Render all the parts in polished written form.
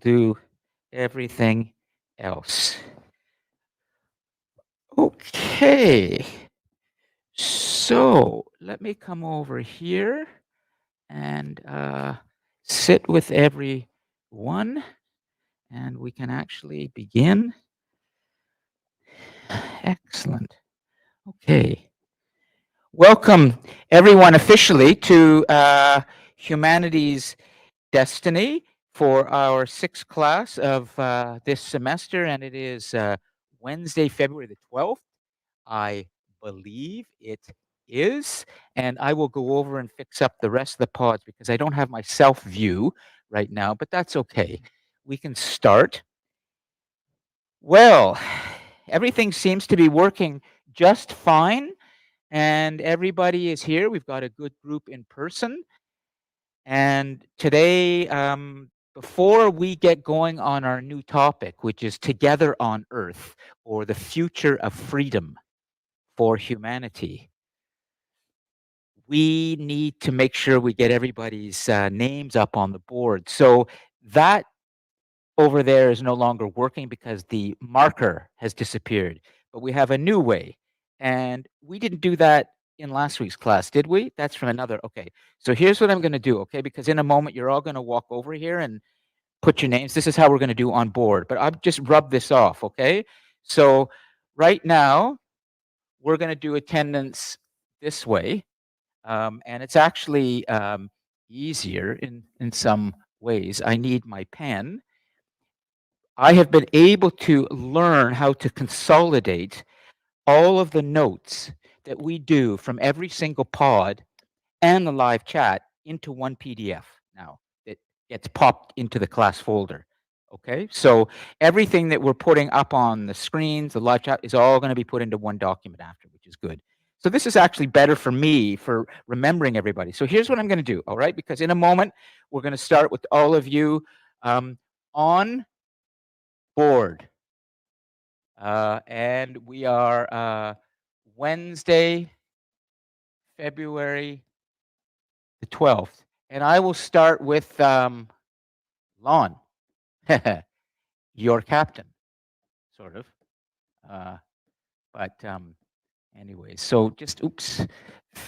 do everything else. Okay, so let me come over here and sit with everyone, and we can actually begin. Excellent. Okay. Welcome, everyone, officially to Humanities Destiny for our sixth class of this semester, and it is Wednesday, February the 12th. I believe it is, and I will go over and fix up the rest of the pods because I don't have my self view right now, but that's okay. We can start. Well, everything seems to be working just fine, and everybody is here. We've got a good group in person. And today, before we get going on our new topic, which is Together on Earth, or the future of freedom for humanity, we need to make sure we get everybody's names up on the board. So that over there is no longer working because the marker has disappeared, but we have a new way. And we didn't do that in last week's class, did we? That's from another. Okay. So here's what I'm going to do, okay? Because in a moment, you're all going to walk over here and put your names. This is how we're going to do on board, but I've just rubbed this off, okay? So right now, we're going to do attendance this way. And it's actually easier in some ways. I need my pen. I have been able to learn how to consolidate all of the notes that we do from every single pod and the live chat into one PDF now that gets popped into the class folder. Okay, so everything that we're putting up on the screens, the live chat, is all going to be put into one document after, which is good. So this is actually better for me for remembering everybody. So here's what I'm going to do, all right? Because in a moment, we're going to start with all of you on board. And we are Wednesday, February the 12th. And I will start with Lon, your captain, sort of. But anyways, so just oops.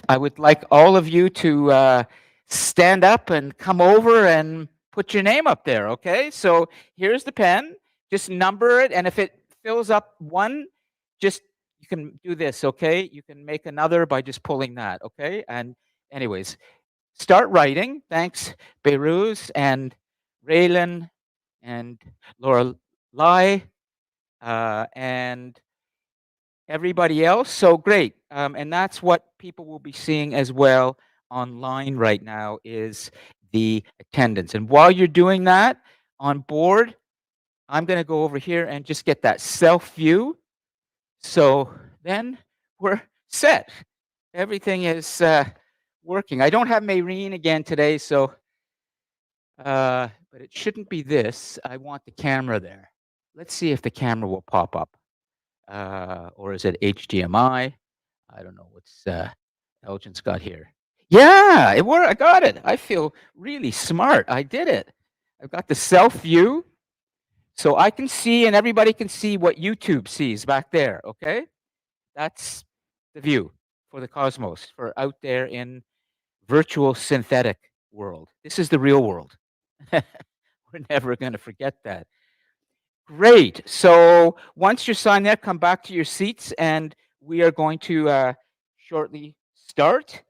I would like all of you to stand up and come over and put your name up there, okay? So here's the pen. Just number it, and if it fills up one, just you can do this, okay? You can make another by just pulling that, okay? And anyways, start writing. Thanks, Beiruz and Raylan and Laura Lai and everybody else. So great. And that's what people will be seeing as well online right now is the attendance. And while you're doing that on board, I'm going to go over here and just get that self view. So then we're set. Everything is working. I don't have Maureen again today, so but it shouldn't be this. I want the camera there. Let's see if the camera will pop up. Or is it HDMI? I don't know what's Elgin's got here. Yeah, it worked. I got it. I feel really smart. I did it. I've got the self view, so I can see and everybody can see what YouTube sees back there. Okay, that's the view for the cosmos, for out there in virtual synthetic world. This is the real world. We're never going to forget that. Great. So once you're signed there, come back to your seats, and we are going to shortly start.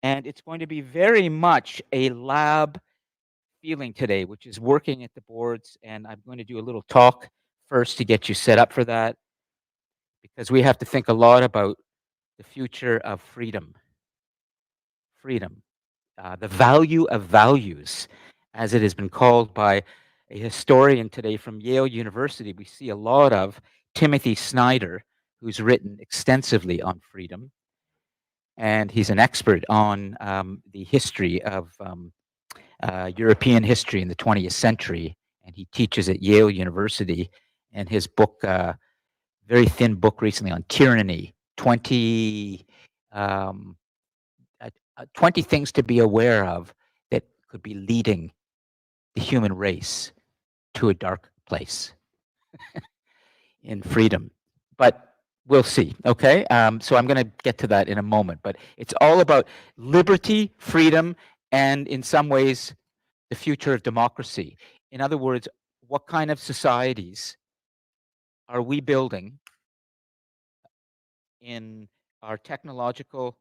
And it's going to be very much a lab feeling today, which is working at the boards. And I'm going to do a little talk first to get you set up for that, because we have to think a lot about the future of freedom. Freedom, the value of values, as it has been called by a historian today from Yale University. We see a lot of Timothy Snyder, who's written extensively on freedom, and he's an expert on the history of European history in the 20th century, and he teaches at Yale University. And his book, very thin book recently on tyranny, 20 things to be aware of that could be leading the human race. to a dark place in freedom. But we'll see. Okay. So I'm going to get to that in a moment. But it's all about liberty, freedom, and in some ways, the future of democracy. In other words, what kind of societies are we building in our technological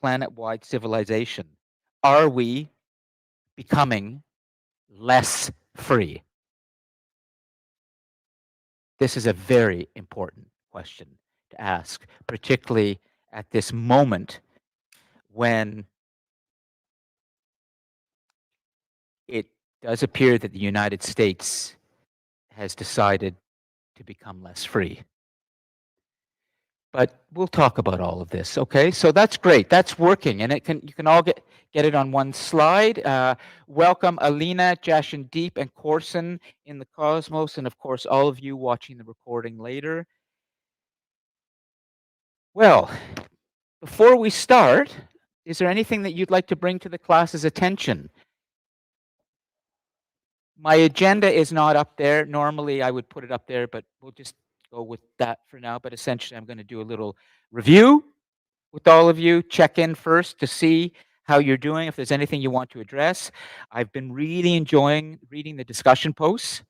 planet-wide civilization? Are we becoming less free? This is a very important question to ask, particularly at this moment when it does appear that the United States has decided to become less free. But we'll talk about all of this, okay? So that's great. That's working, and you can all get it on one slide. Welcome Alina, Jashandeep, and Corson in the Cosmos, and of course all of you watching the recording later. Well, before we start, is there anything that you'd like to bring to the class's attention? My agenda is not up there. Normally I would put it up there, but we'll just go with that for now. But essentially I'm going to do a little review with all of you, check in first to see how you're doing, if there's anything you want to address. I've been really enjoying reading the discussion posts,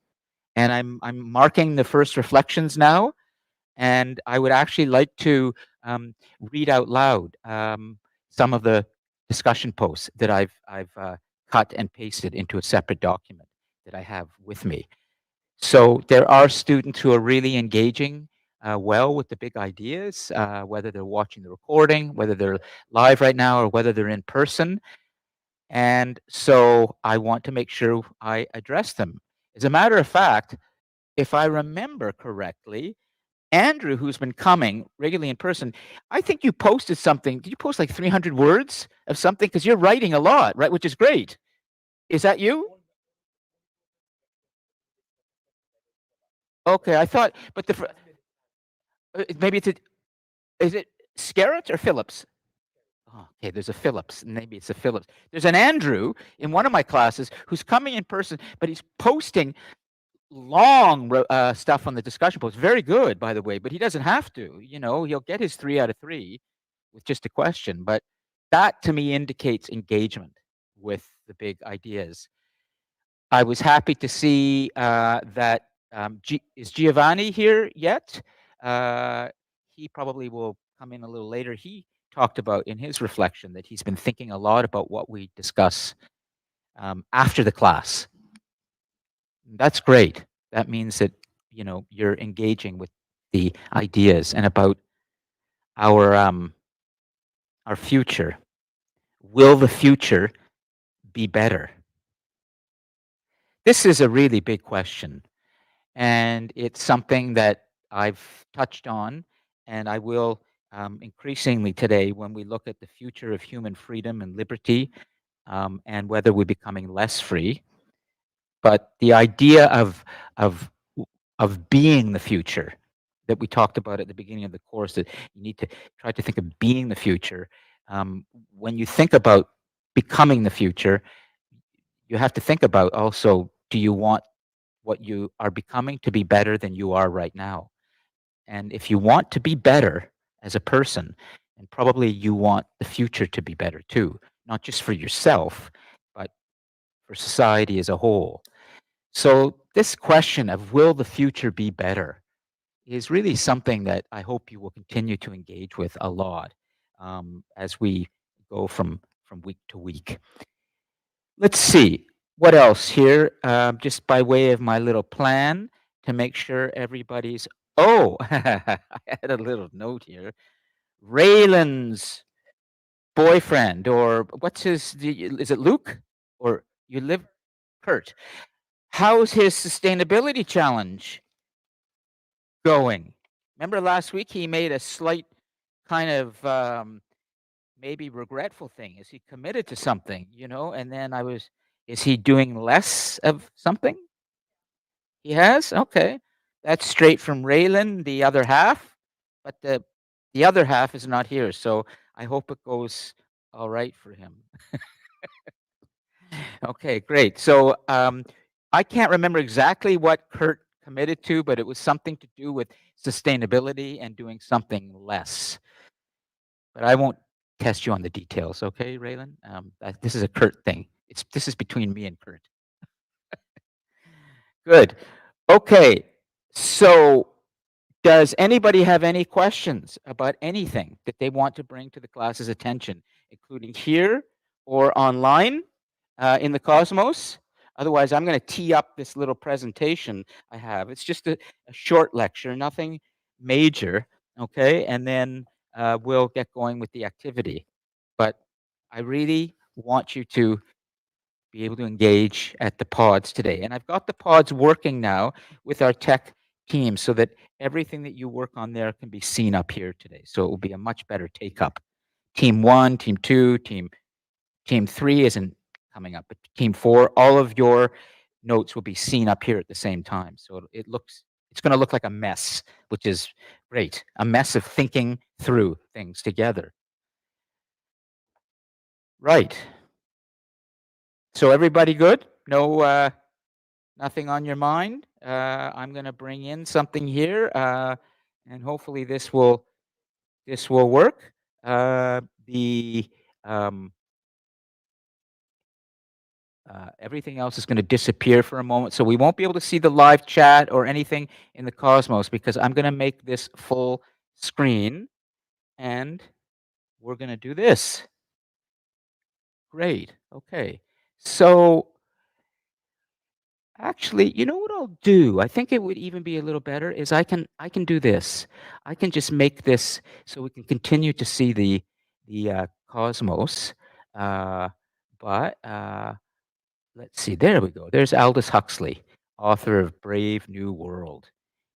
and I'm marking the first reflections now, and I would actually like to read out loud some of the discussion posts that I've cut and pasted into a separate document that I have with me. So there are students who are really engaging well with the big ideas, whether they're watching the recording, whether they're live right now, or whether they're in person. And so I want to make sure I address them. As a matter of fact, if I remember correctly, Andrew, who's been coming regularly in person, I think you posted something. Did you post like 300 words of something? Because you're writing a lot, right? Which is great. Is that you? Okay, I thought, but maybe is it Scarrett or Phillips? Oh, okay, there's a Phillips. Maybe it's a Phillips. There's an Andrew in one of my classes who's coming in person, but he's posting long stuff on the discussion post. Very good, by the way, but he doesn't have to. You know, he'll get his 3 out of 3 with just a question. But that to me indicates engagement with the big ideas. I was happy to see that is Giovanni here yet? He probably will come in a little later. He talked about in his reflection that he's been thinking a lot about what we discuss after the class. That's great. That means that you're engaging with the ideas and about our future. Will the future be better? This is a really big question. And it's something that I've touched on, and I will increasingly today when we look at the future of human freedom and liberty, and whether we're becoming less free. But the idea of of being the future that we talked about at the beginning of the course, that you need to try to think of being the future. When you think about becoming the future, you have to think about also, do you want what you are becoming to be better than you are right now? And if you want to be better as a person, and probably you want the future to be better too, not just for yourself, but for society as a whole. So this question of will the future be better is really something that I hope you will continue to engage with a lot as we go from week to week. Let's see what else here, just by way of my little plan to make sure everybody's. Oh, I had a little note here. Raylan's boyfriend, or what's is it Luke? Or you live, Kurt. How's his sustainability challenge going? Remember last week he made a slight kind of maybe regretful thing. Is he committed to something, And then is he doing less of something? He has? Okay. That's straight from Raylan, the other half. But the other half is not here. So I hope it goes all right for him. Okay, great. So I can't remember exactly what Kurt committed to, but it was something to do with sustainability and doing something less. But I won't test you on the details, okay, Raylan? This is a Kurt thing. This is between me and Kurt. Good. Okay. So, does anybody have any questions about anything that they want to bring to the class's attention, including here or online in the Cosmos? Otherwise, I'm going to tee up this little presentation I have. It's just a short lecture, nothing major, okay? And then we'll get going with the activity. But I really want you to be able to engage at the pods today. And I've got the pods working now with our tech team so that everything that you work on there can be seen up here today. So it will be a much better take up. Team 1, team 2, team 3 isn't coming up, but team 4, all of your notes will be seen up here at the same time. So it's going to look like a mess, which is great. A mess of thinking through things together. Right. So everybody good? No nothing on your mind? I'm going to bring in something here, and hopefully this will work. The everything else is going to disappear for a moment, so we won't be able to see the live chat or anything in the Cosmos because I'm going to make this full screen, and we're going to do this. Great. Okay. So actually, you know what I'll do? I think it would even be a little better is I can do this. I can just make this so we can continue to see the cosmos. Uh, but let's see. There we go. There's Aldous Huxley, author of Brave New World.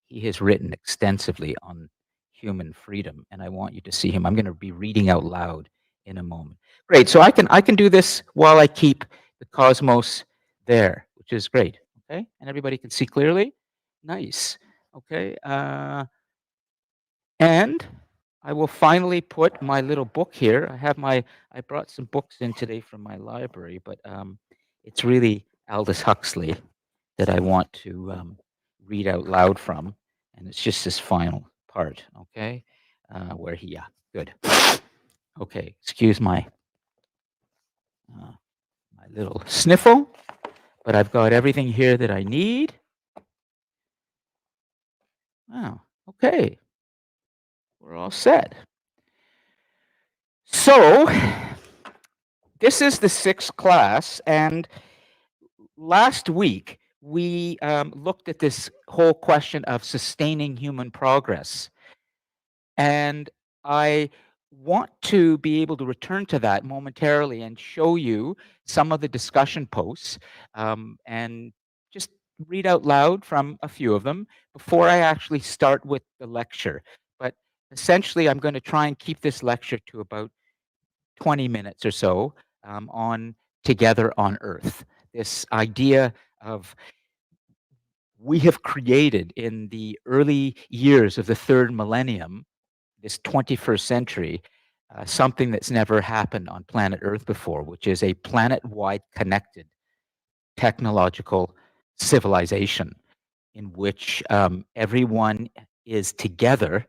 He has written extensively on human freedom, and I want you to see him. I'm going to be reading out loud in a moment. Great. So I can do this while I keep the cosmos there, which is great. Okay, and everybody can see clearly. Nice. Okay, and I will finally put my little book here. I brought some books in today from my library, but it's really Aldous Huxley that I want to read out loud from, and it's just this final part, okay, where he, yeah, good. Okay, excuse uh, my little sniffle, but I've got everything here that I need. Wow, okay, we're all set. So, this is the 6th class, and last week we looked at this whole question of sustaining human progress. And I want to be able to return to that momentarily and show you some of the discussion posts and just read out loud from a few of them before I actually start with the lecture. But essentially, I'm going to try and keep this lecture to about 20 minutes or so on Together on Earth. This idea of we have created in the early years of the 3rd millennium, this 21st century, something that's never happened on planet Earth before, which is a planet-wide connected technological civilization in which everyone is together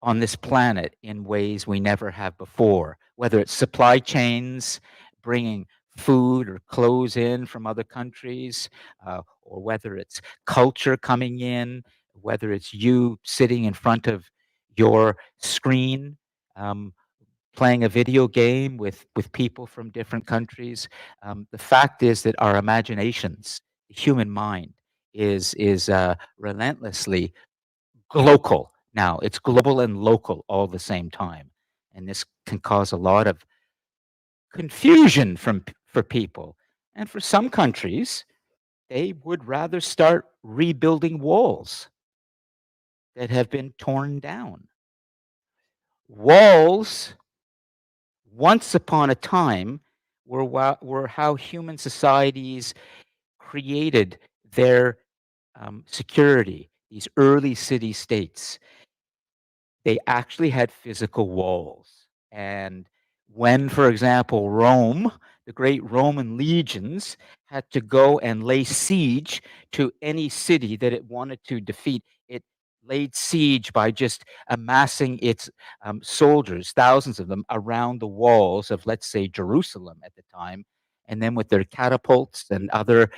on this planet in ways we never have before, whether it's supply chains, bringing food or clothes in from other countries, or whether it's culture coming in, whether it's you sitting in front of your screen, um, playing a video game with people from different countries. The fact is that our imaginations, the human mind, is relentlessly local now. It's global and local all the same time, and this can cause a lot of confusion for people. And for some countries, they would rather start rebuilding walls that have been torn down. Walls, once upon a time, were how human societies created their security. These early city states, they actually had physical walls. And when, for example, Rome the great Roman legions had to go and lay siege to any city that it wanted to defeat. It laid siege by just amassing its soldiers, thousands of them, around the walls of, let's say, Jerusalem at the time. And then with their catapults and other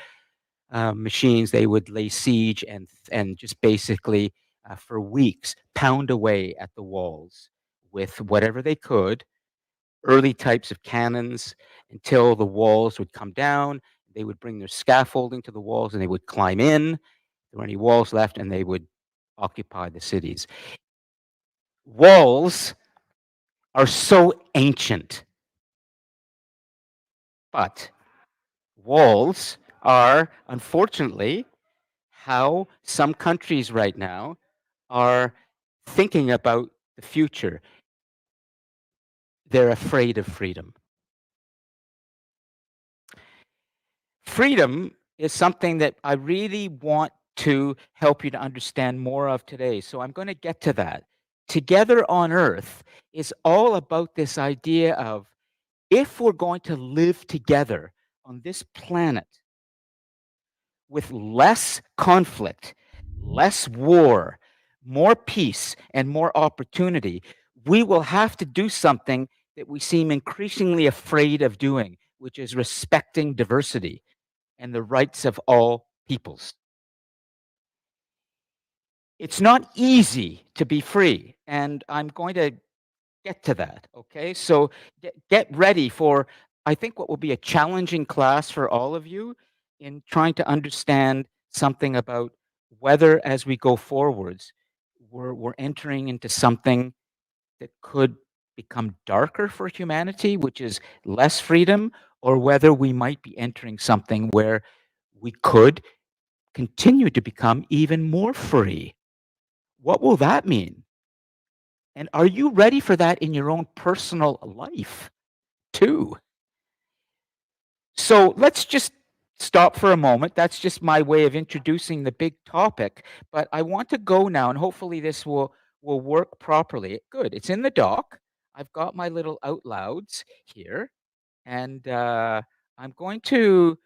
machines, they would lay siege and just basically for weeks pound away at the walls with whatever they could, early types of cannons, until the walls would come down. They would bring their scaffolding to the walls and they would climb in. There were any walls left, and they would occupy the cities. Walls are so ancient, but walls are unfortunately how some countries right now are thinking about the future. They're afraid of freedom. Freedom is something that I really want to help you to understand more of today. So I'm going to get to that. Together on Earth is all about this idea of if we're going to live together on this planet with less conflict, less war, more peace, and more opportunity, we will have to do something that we seem increasingly afraid of doing, which is respecting diversity and the rights of all peoples. It's not easy to be free, and I'm going to get to that. Okay, so get ready for, I think, what will be a challenging class for all of you in trying to understand something about whether, as we go forwards, we're entering into something that could become darker for humanity, which is less freedom, or whether we might be entering something where we could continue to become even more free. What will that mean? And are you ready for that in your own personal life too? So let's just stop for a moment. That's just my way of introducing the big topic. But I want to go now, and hopefully this will work properly. Good. It's in the doc. I've got my little out louds here, and I'm going to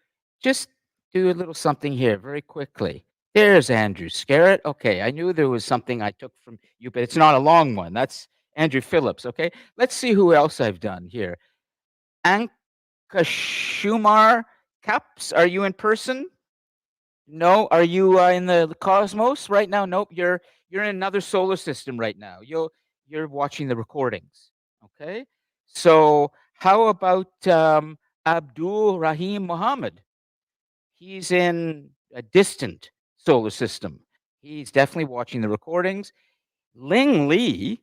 just do a little something here very quickly. There's Andrew Scarrett. Okay, I knew there was something I took from you, but it's not a long one. That's Andrew Phillips. Okay, let's see who else I've done here. Kashumar Caps, are you in person? No. Are you in the cosmos right now? Nope. You're in another solar system right now. You're watching the recordings. Okay. So how about Abdul Rahim Muhammad? He's in a distant solar system. He's definitely watching the recordings. Ling Li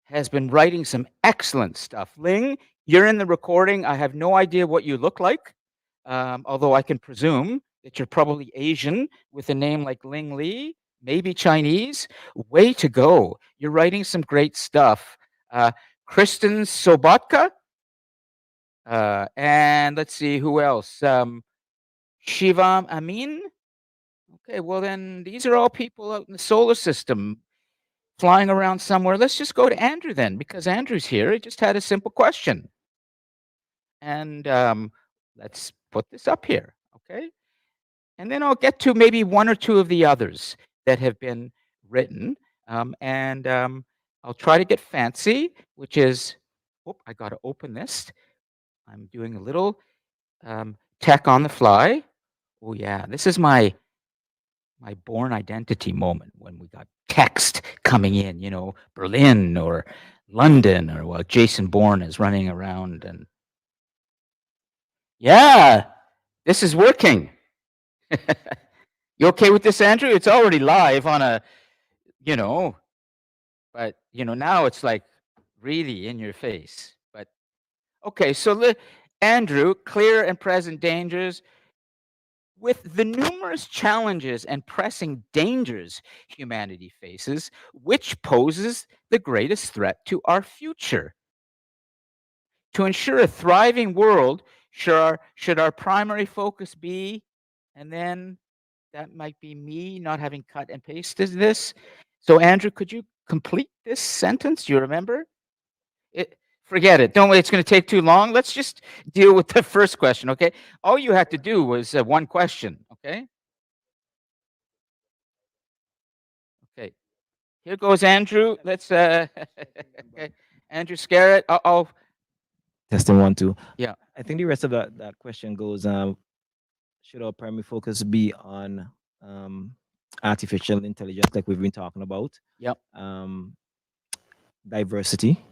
has been writing some excellent stuff. Ling, you're in the recording. I have no idea what you look like, although I can presume that you're probably Asian with a name like Ling Li, maybe Chinese. Way to go. You're writing some great stuff. Kristen Sobotka, and let's see who else. Shivam Amin. Okay, well, then these are all people out in the solar system flying around somewhere. Let's just go to Andrew then, because Andrew's here. He just had a simple question. And let's put this up here, okay? And then I'll get to maybe one or two of the others that have been written. And I'll try to get fancy, which is, oh, I got to open this. I'm doing a little tech on the fly. Oh, yeah, this is my born identity moment when we got text coming in, Berlin or London, or while Jason Bourne is running around. And yeah, this is working. You okay with this, Andrew? It's already live on you know, but now it's like really in your face. But okay, so Andrew, clear and present dangers. With the numerous challenges and pressing dangers humanity faces, which poses the greatest threat to our future? To ensure a thriving world, should our primary focus be, and then that might be me not having cut and pasted this. So, Andrew, could you complete this sentence? Do you remember? It, Forget it. Don't wait. It's going to take too long. Let's just deal with the first question, okay? All you had to do was one question, okay? Okay. Here goes Andrew. Let's okay. Andrew Scarrett. Oh, Testing one, two. yeah. I think the rest of that question goes, should our primary focus be on um, artificial intelligence, like we've been talking about, Yep. um, diversity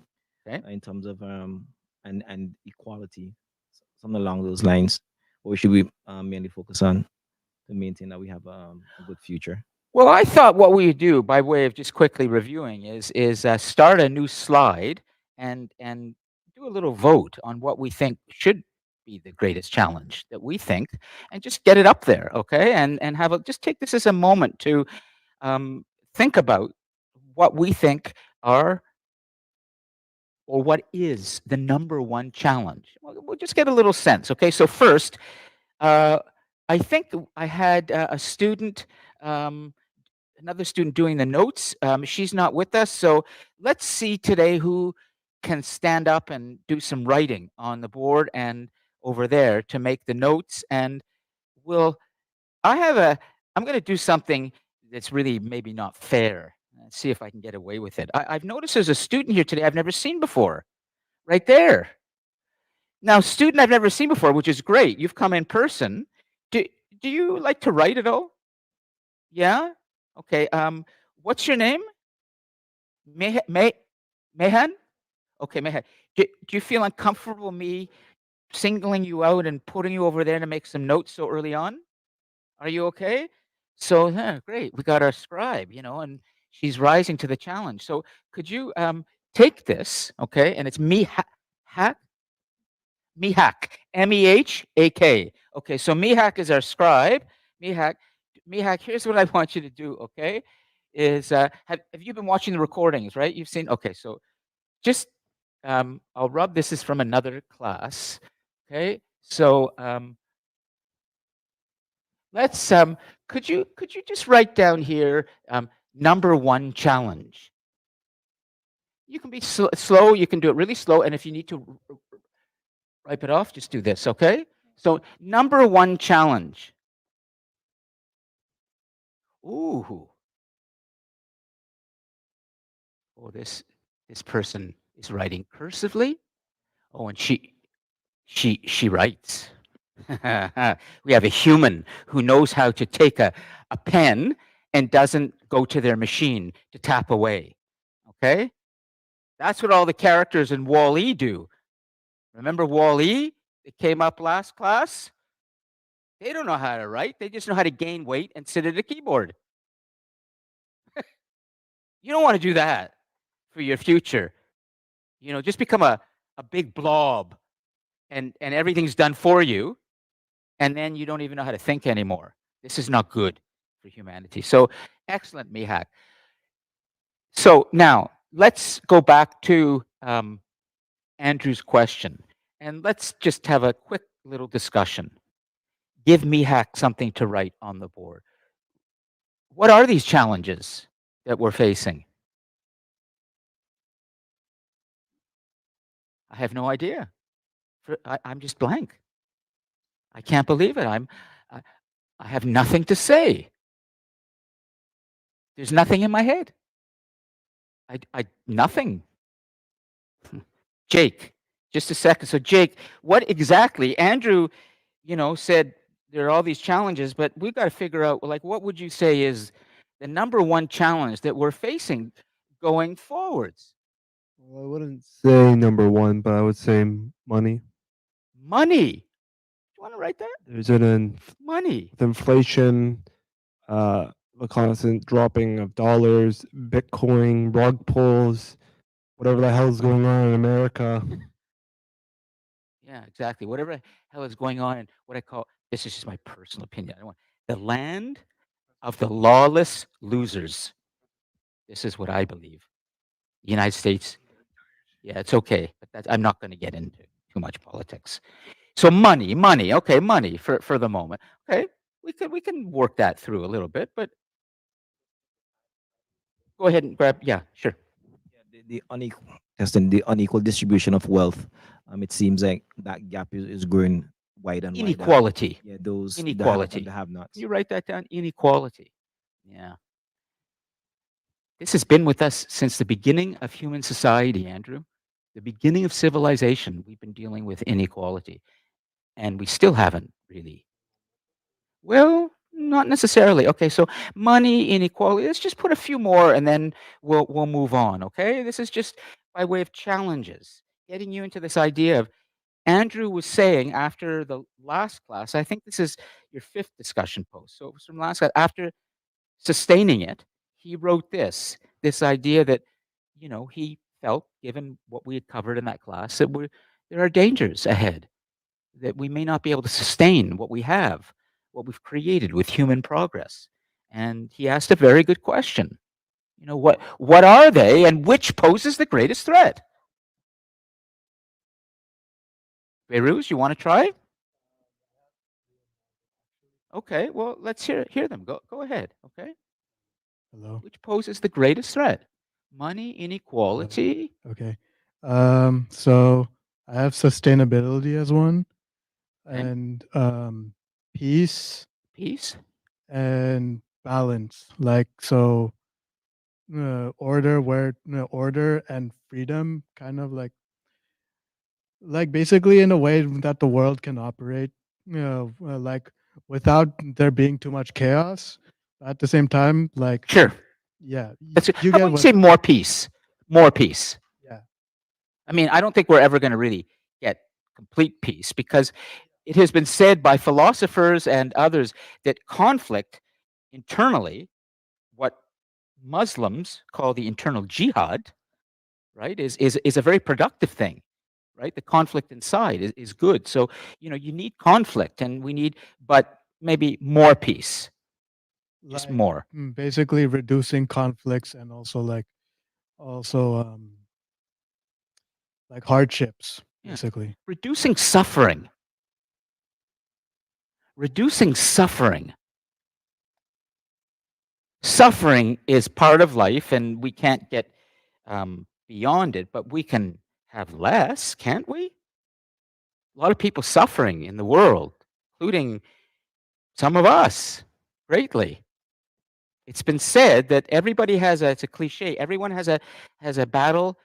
Okay. in terms of and equality, something along those lines, or should we mainly focus on to maintain that we have a good future? Well, I thought what we do, by way of just quickly reviewing, is start a new slide and do a little vote on what we think should be the greatest challenge that we think, and just get it up there, okay? And have a just take this as a moment to think about what we think are or what is the number one challenge. We'll just get a little sense, okay? So first, uh, I think I had a student. Another student doing the notes. She's not with us, so let's see today who can stand up and do some writing on the board and over there to make the notes. And we'll. I have a. I'm going to do something that's really maybe not fair. See if I can get away with it. I've noticed there's a student here today I've never seen before. Right there. Now, student I've never seen before, which is great. You've come in person. Do Do you like to write at all? Yeah. Okay. What's your name? May Mehan? Okay, Mehan. Do you feel uncomfortable me singling you out and putting you over there to make some notes so early on? Are you okay? So, yeah, great. We got our scribe, and she's rising to the challenge. So, could you take this, okay? And it's Mehak, Mehak. Okay, so Mehak is our scribe. Mehak, Mehak. Here's what I want you to do. Okay, is have you been watching the recordings? Right, you've seen. Okay, so just I'll rub. This is from another class. Okay, so let's could you just write down here number one challenge. You can be slow. You can do it really slow, and if you need to wipe it off, just do this. Okay. So number one challenge. Ooh. Oh, this person is writing cursively. Oh, and she writes. We have a human who knows how to take a pen and doesn't go to their machine to tap away. Okay? That's what all the characters in Wall-E do. Remember Wall-E? It came up last class. They don't know how to write. They just know how to gain weight and sit at a keyboard. You don't want to do that for your future. Just become a big blob and everything's done for you, and then you don't even know how to think anymore. This is not good for humanity. So excellent, Mihak. So now let's go back to Andrew's question, and let's just have a quick little discussion. Give Mihak something to write on the board. What are these challenges that we're facing? I have no idea. I'm just blank. I can't believe it. I, I have nothing to say. There's nothing in my head. Nothing. Jake, just a second. So, Jake, what exactly? Andrew, said there are all these challenges, but we've got to figure out, like, what would you say is the number one challenge that we're facing going forwards? Well, I wouldn't say number one, but I would say money. Money. Do you want to write that? There's Money. with inflation, the constant dropping of dollars, Bitcoin, rug pulls, whatever the hell is going on in America. Yeah, exactly. Whatever the hell is going on in what I call, this is just my personal opinion. I don't want the land of the lawless losers. This is what I believe. The United States. Yeah, it's okay, but I'm not going to get into too much politics. So money. Okay, money for the moment. Okay, we can work that through a little bit, but go ahead and grab. Yeah, sure. Yeah, the unequal. because then the unequal distribution of wealth, it seems like that gap is growing wider and wider. Inequality. Yeah, those the have and the Inequality. Can have-nots. you write that down? Inequality. Yeah. This has been with us since the beginning of human society, Andrew. The beginning of civilization, we've been dealing with inequality, and we still haven't really. Well, not necessarily. Okay, so money inequality. Let's just put a few more, and then we'll move on. Okay, this is just by way of challenges, getting you into this idea of Andrew was saying after the last class. I think this is your fifth discussion post. So it was from last class. After sustaining it, he wrote this idea that he felt, given what we had covered in that class, that there are dangers ahead, that we may not be able to sustain what we have, what we've created with human progress. And he asked a very good question. What are they, and which poses the greatest threat? Beirut, you want to try? Okay, well, let's hear them. Go ahead. Okay, Hello. which poses the greatest threat? Money Hello. inequality. Okay. So I have sustainability as one, Okay, and peace peace. and balance. Like so, order where order and freedom, kind of like basically in a way that the world can operate. Like without there being too much chaos. At the same time, like Sure. yeah, you How get about you what? say more peace? More peace. Yeah. I mean, I don't think we're ever going to really get complete peace, because it has been said by philosophers and others that conflict internally, what Muslims call the internal jihad, right, is a very productive thing, right? The conflict inside is good. So, you need conflict, and we need, but maybe more peace, just Like more. basically reducing conflicts and also like hardships Yeah. basically. Reducing suffering. Reducing suffering. Suffering is part of life, and we can't get beyond it, but we can have less, can't we? A lot of people suffering in the world, including some of us, greatly. It's been said that everybody has it's a cliche. Everyone has a battle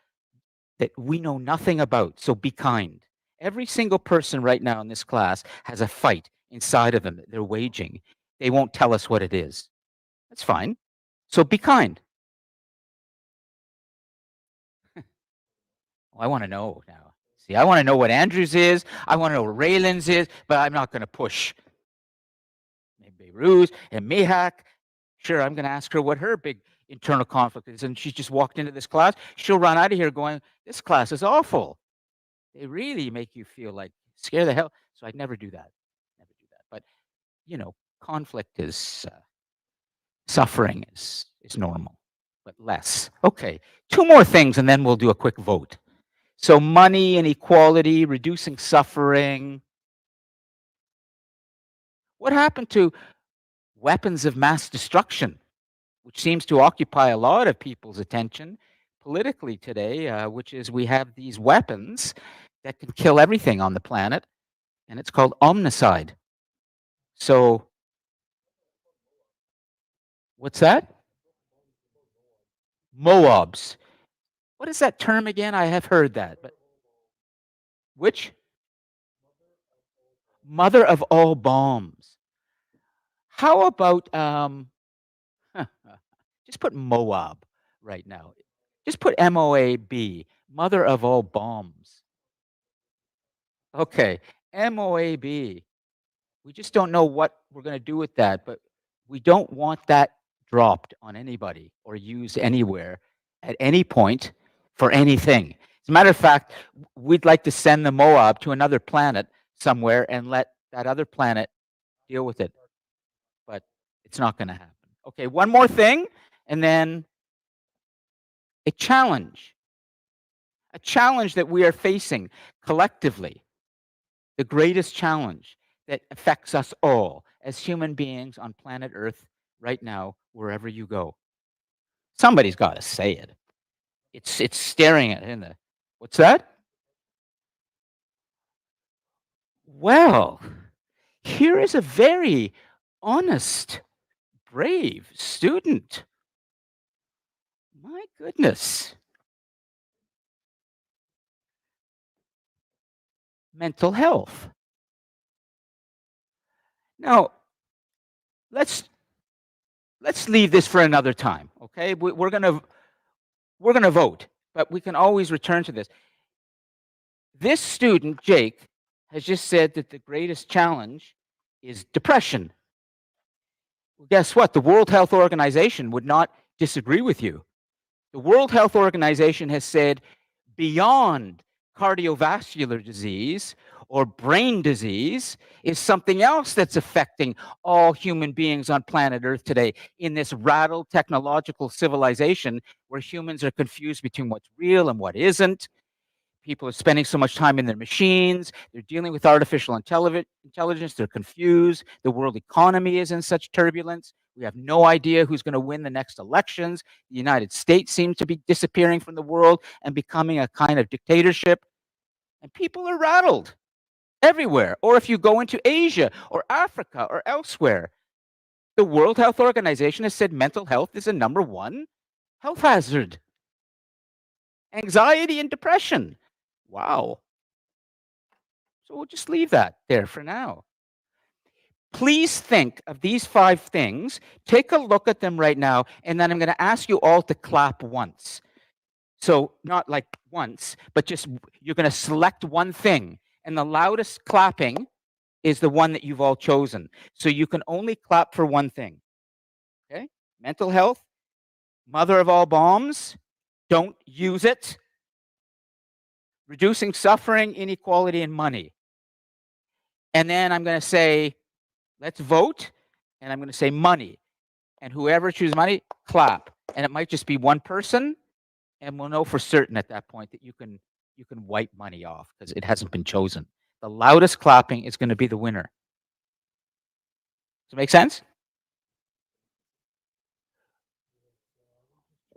that we know nothing about. So be kind. Every single person right now in this class has a fight inside of them that they're waging. They won't tell us what it is. That's fine. So be kind. Oh, I want to know now. See, I want to know what Andrews is. I want to know what Raylan's is, but I'm not going to push Beirut and Mihak. Sure, I'm going to ask her what her big internal conflict is. And she's just walked into this class. She'll run out of here going, this class is awful. They really make you feel like scare the hell. So I'd never do that. Never do that. But, conflict is suffering is normal, but less. Okay, two more things, and then we'll do a quick vote. So money and equality, reducing suffering. What happened to weapons of mass destruction, which seems to occupy a lot of people's attention politically today, which is we have these weapons that can kill everything on the planet, and it's called omnicide. So, what's that? Moabs. What is that term again? I have heard that, but which? Mother of all bombs. How about just put Moab right now. Just put MOAB, mother of all bombs. Okay, MOAB. We just don't know what we're going to do with that, but we don't want that dropped on anybody or used anywhere at any point for anything. As a matter of fact, we'd like to send the Moab to another planet somewhere and let that other planet deal with it, but it's not going to happen. Okay, one more thing, and then a challenge. A challenge that we are facing collectively, the greatest challenge that affects us all as human beings on planet Earth right now, wherever you go. Somebody's got to say it. It's staring at in the What's that? Well, here is a very honest, brave student. My goodness. Mental health. Now, let's leave this for another time, okay? We're gonna vote, but we can always return to this. This student, Jake, has just said that the greatest challenge is depression. Well, guess what? The World Health Organization would not disagree with you. The World Health Organization has said beyond cardiovascular disease or brain disease is something else that's affecting all human beings on planet Earth today in this rattled technological civilization where humans are confused between what's real and what isn't. People are spending so much time in their machines. They're dealing with artificial intelligence. They're confused. The world economy is in such turbulence. We have no idea who's going to win the next elections. The United States seems to be disappearing from the world and becoming a kind of dictatorship. And people are rattled everywhere. Or if you go into Asia or Africa or elsewhere, the World Health Organization has said mental health is a number one health hazard. Anxiety and depression. Wow. So we'll just leave that there for now. Please think of these 5 things. Take a look at them right now, and then I'm going to ask you all to clap once. So not like once, but just you're going to select one thing, and the loudest clapping is the one that you've all chosen. So you can only clap for one thing. Okay? Mental health, mother of all bombs, don't use it. Reducing suffering, inequality, and money. And then I'm going to say, let's vote. And I'm going to say money. And whoever chooses money, clap. And it might just be one person. And we'll know for certain at that point that you can wipe money off because it hasn't been chosen. The loudest clapping is going to be the winner. Does it make sense?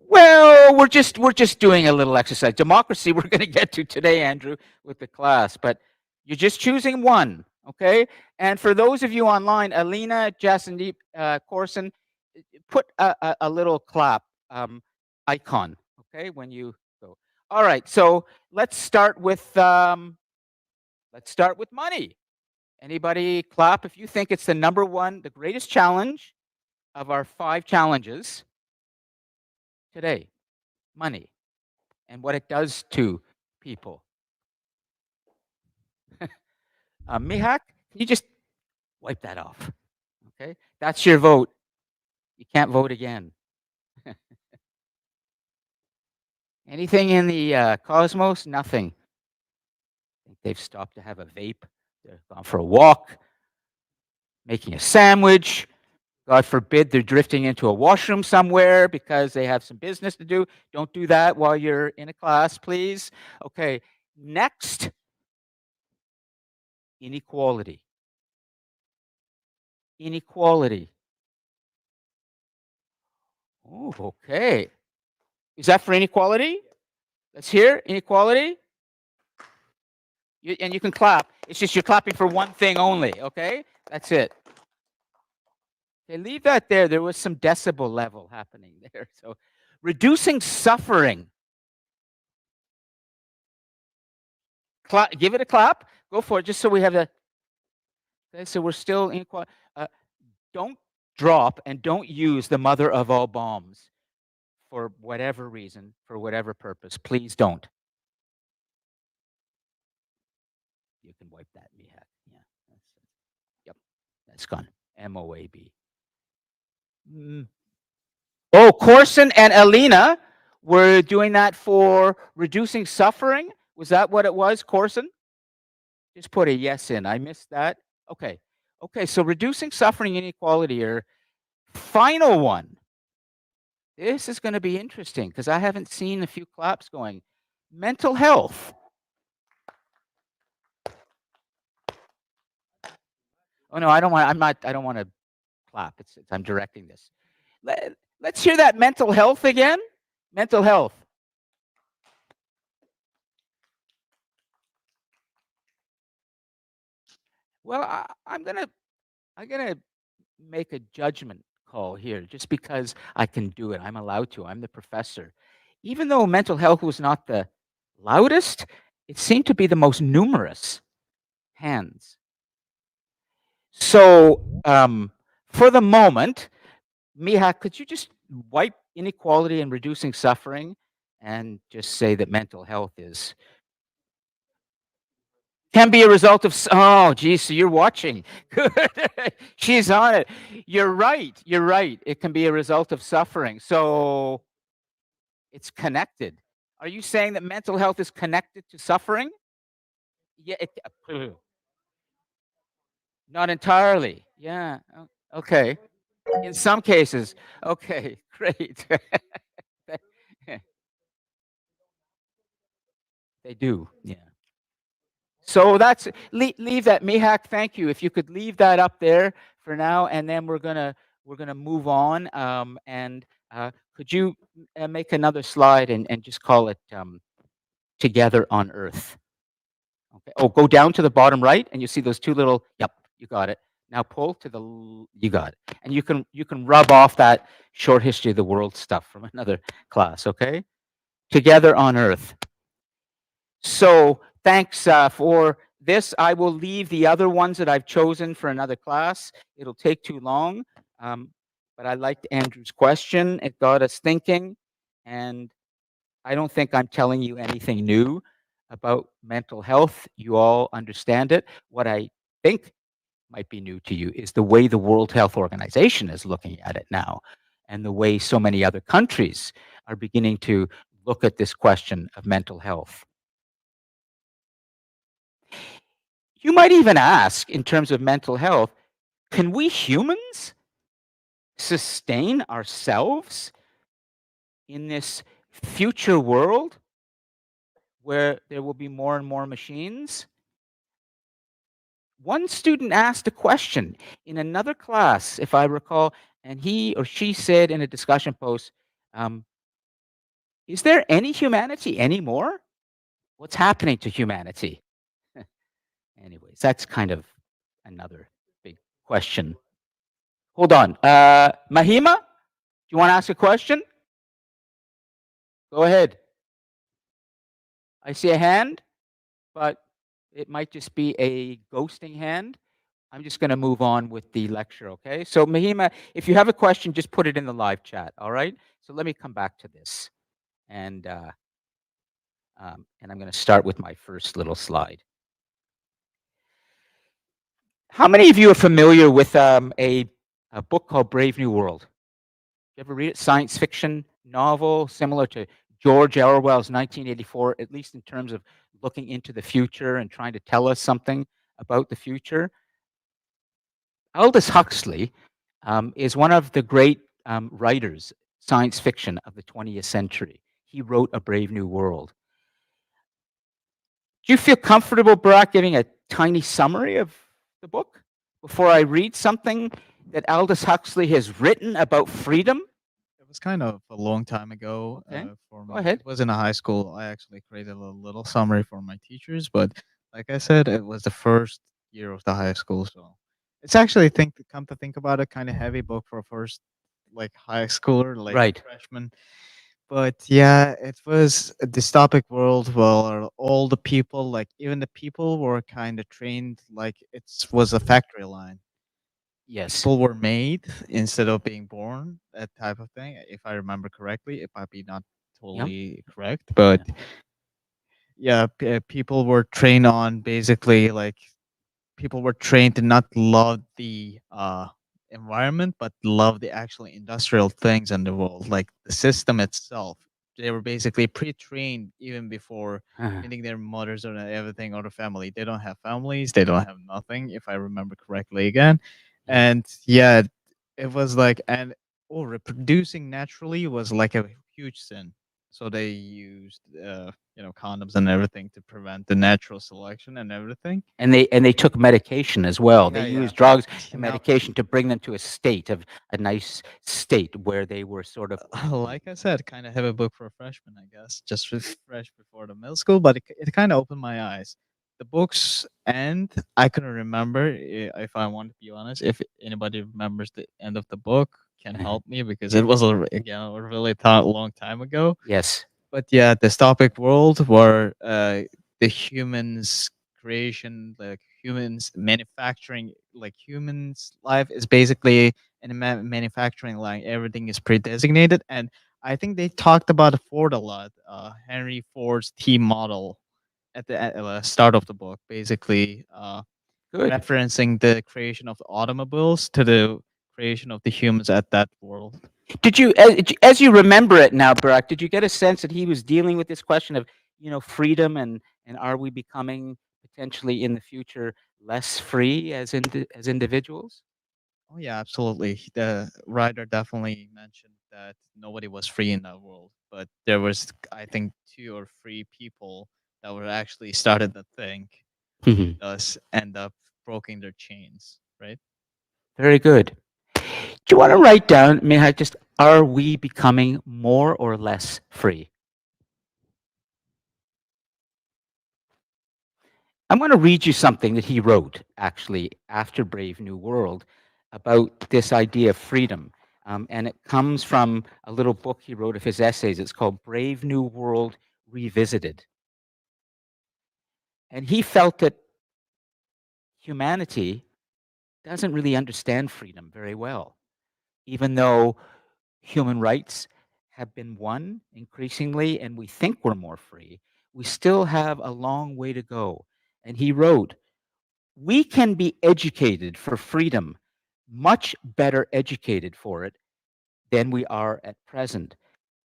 Well, we're just doing a little exercise. Democracy we're going to get to today, Andrew, with the class, but you're just choosing one, okay? And for those of you online, Alina, Jasandeep, Corson, put a little clap icon, okay, when you go. All right, so let's start with money. Anybody clap if you think it's the number one, the greatest challenge of our 5 challenges today, money, and what it does to people. Mihak, can you just wipe that off? Okay, that's your vote. You can't vote again. Anything in the cosmos? Nothing. I think they've stopped to have a vape. They've gone for a walk, making a sandwich. God forbid they're drifting into a washroom somewhere because they have some business to do. Don't do that while you're in a class, please. Okay, next, inequality. Inequality. Oh, okay. Is that for inequality? Let's hear inequality. And you can clap. It's just you're clapping for one thing only, okay? That's it. Okay, leave that there. There was some decibel level happening there. So reducing suffering. Give it a clap. Go for it, just so we have the. Okay, so we're still inequal. Don't drop and don't use the mother of all bombs for whatever reason, for whatever purpose. Please don't. You can wipe that, Mihak. Yeah. Yep. That's gone. MOAB. Oh, Corson and Alina were doing that for reducing suffering. Was that what it was, Corson? Just put a yes in. I missed that. Okay. Okay, so reducing suffering inequality here. Final one. This is going to be interesting because I haven't seen a few claps going. Mental health. Oh no, I don't want. I don't want to clap. I'm directing this. Let's hear that mental health again. Mental health. Well, I'm gonna make a judgment call here, just because I can do it. I'm allowed to. I'm the professor. Even though mental health was not the loudest, it seemed to be the most numerous hands. So, for the moment, Miha, could you just wipe inequality and reducing suffering and just say that mental health is can be a result of oh, geez, so you're watching. Good. She's on it. You're right. You're right. It can be a result of suffering. So it's connected. Are you saying that mental health is connected to suffering? Yeah, not entirely. Yeah. Okay. In some cases. Okay, great. They do. Yeah. So that's leave that Mihak. Thank you. If you could leave that up there for now, and then we're gonna move on. And could you make another slide and just call it "Together on Earth"? Okay. Oh, go down to the bottom right, and you see those two little. Yep, you got it. Now pull to the. You got it, and you can rub off that short history of the world stuff from another class. Okay. Together on Earth. So thanks for this. I will leave the other ones that I've chosen for another class. It'll take too long, um, but I liked Andrew's question. It got us thinking, and I don't think I'm telling you anything new about mental health. You all understand it. What I think might be new to you is the way the World Health Organization is looking at it now, and the way so many other countries are beginning to look at this question of mental health. You might even ask, in terms of mental health, can we humans sustain ourselves in this future world where there will be more and more machines? One student asked a question in another class, if I recall, and he or she said in a discussion post, um, is there any humanity anymore? What's happening to humanity? Anyways, that's kind of another big question. Hold on. Mahima, do you want to ask a question? Go ahead. I see a hand, but it might just be a ghosting hand. I'm just going to move on with the lecture, okay? So, Mahima, if you have a question, just put it in the live chat, all right? So let me come back to this. And I'm going to start with my first little slide. How many of you are familiar with a book called Brave New World? You ever read it? Science fiction novel similar to George Orwell's 1984, at least in terms of looking into the future and trying to tell us something about the future. Aldous Huxley is one of the great writers, science fiction of the 20th century. He wrote A Brave New World. Do you feel comfortable, Barack, giving a tiny summary of the book before I read something that Aldous Huxley has written about freedom? It was kind of a long time ago Okay, for go me. ahead. It was in a high school. I actually created a little summary for my teachers, but like I said, it was the first year of the high school, so it's actually come to think about it, kind of heavy book for a first like high schooler, like Right. freshman. But yeah, it was a dystopic world where all the people, like even the people, were kind of trained like it was a factory line. Yes. People were made instead of being born, that type of thing. If I remember correctly, it might be not Yep. totally correct, but yeah, people were trained on basically like people were trained to not love the environment, but love the actual industrial things in the world, like the system itself. They were basically pre-trained even before Uh, meeting their mothers or everything or the family. They don't have families. They don't have nothing, if I remember correctly again. yeah. And yeah, it was like and oh, reproducing naturally was like a huge sin. So they used condoms and everything to prevent the natural selection and everything. And they took medication as well. They Yeah, yeah. used drugs But and now, medication to bring them to a nice state where they were sort of like I said, kind of have a book for a freshman, I guess, just fresh before the middle school. But it kind of opened my eyes. the books end. I couldn't remember, if I want to be honest. If anybody remembers the end of the book, can help me, because it was again a really long time ago. Yes. But yeah, dystopic world where the humans creation, like humans manufacturing, like humans life is basically in a manufacturing line. Everything is pre-designated, and I think they talked about Ford a lot. Henry Ford's T model at the start of the book, basically Good. referencing the creation of the automobiles to the creation of the humans at that world. Did you, as you remember it now, Barack, did you get a sense that he was dealing with this question of, freedom, and are we becoming potentially in the future less free as as individuals? Oh yeah, absolutely. The writer definitely mentioned that nobody was free in that world, but there was, I think, two or three people that were actually started the thing, Mhm. thus end up breaking their chains, right? Very good. Do you want to write down, Mihai, just are we becoming more or less free? I'm going to read you something that he wrote, actually, after Brave New World, about this idea of freedom. And it comes from a little book he wrote of his essays. It's called Brave New World Revisited. And he felt that humanity doesn't really understand freedom very well, even though human rights have been won increasingly and we think we're more free, we still have a long way to go. And he wrote, we can be educated for freedom, much better educated for it than we are at present.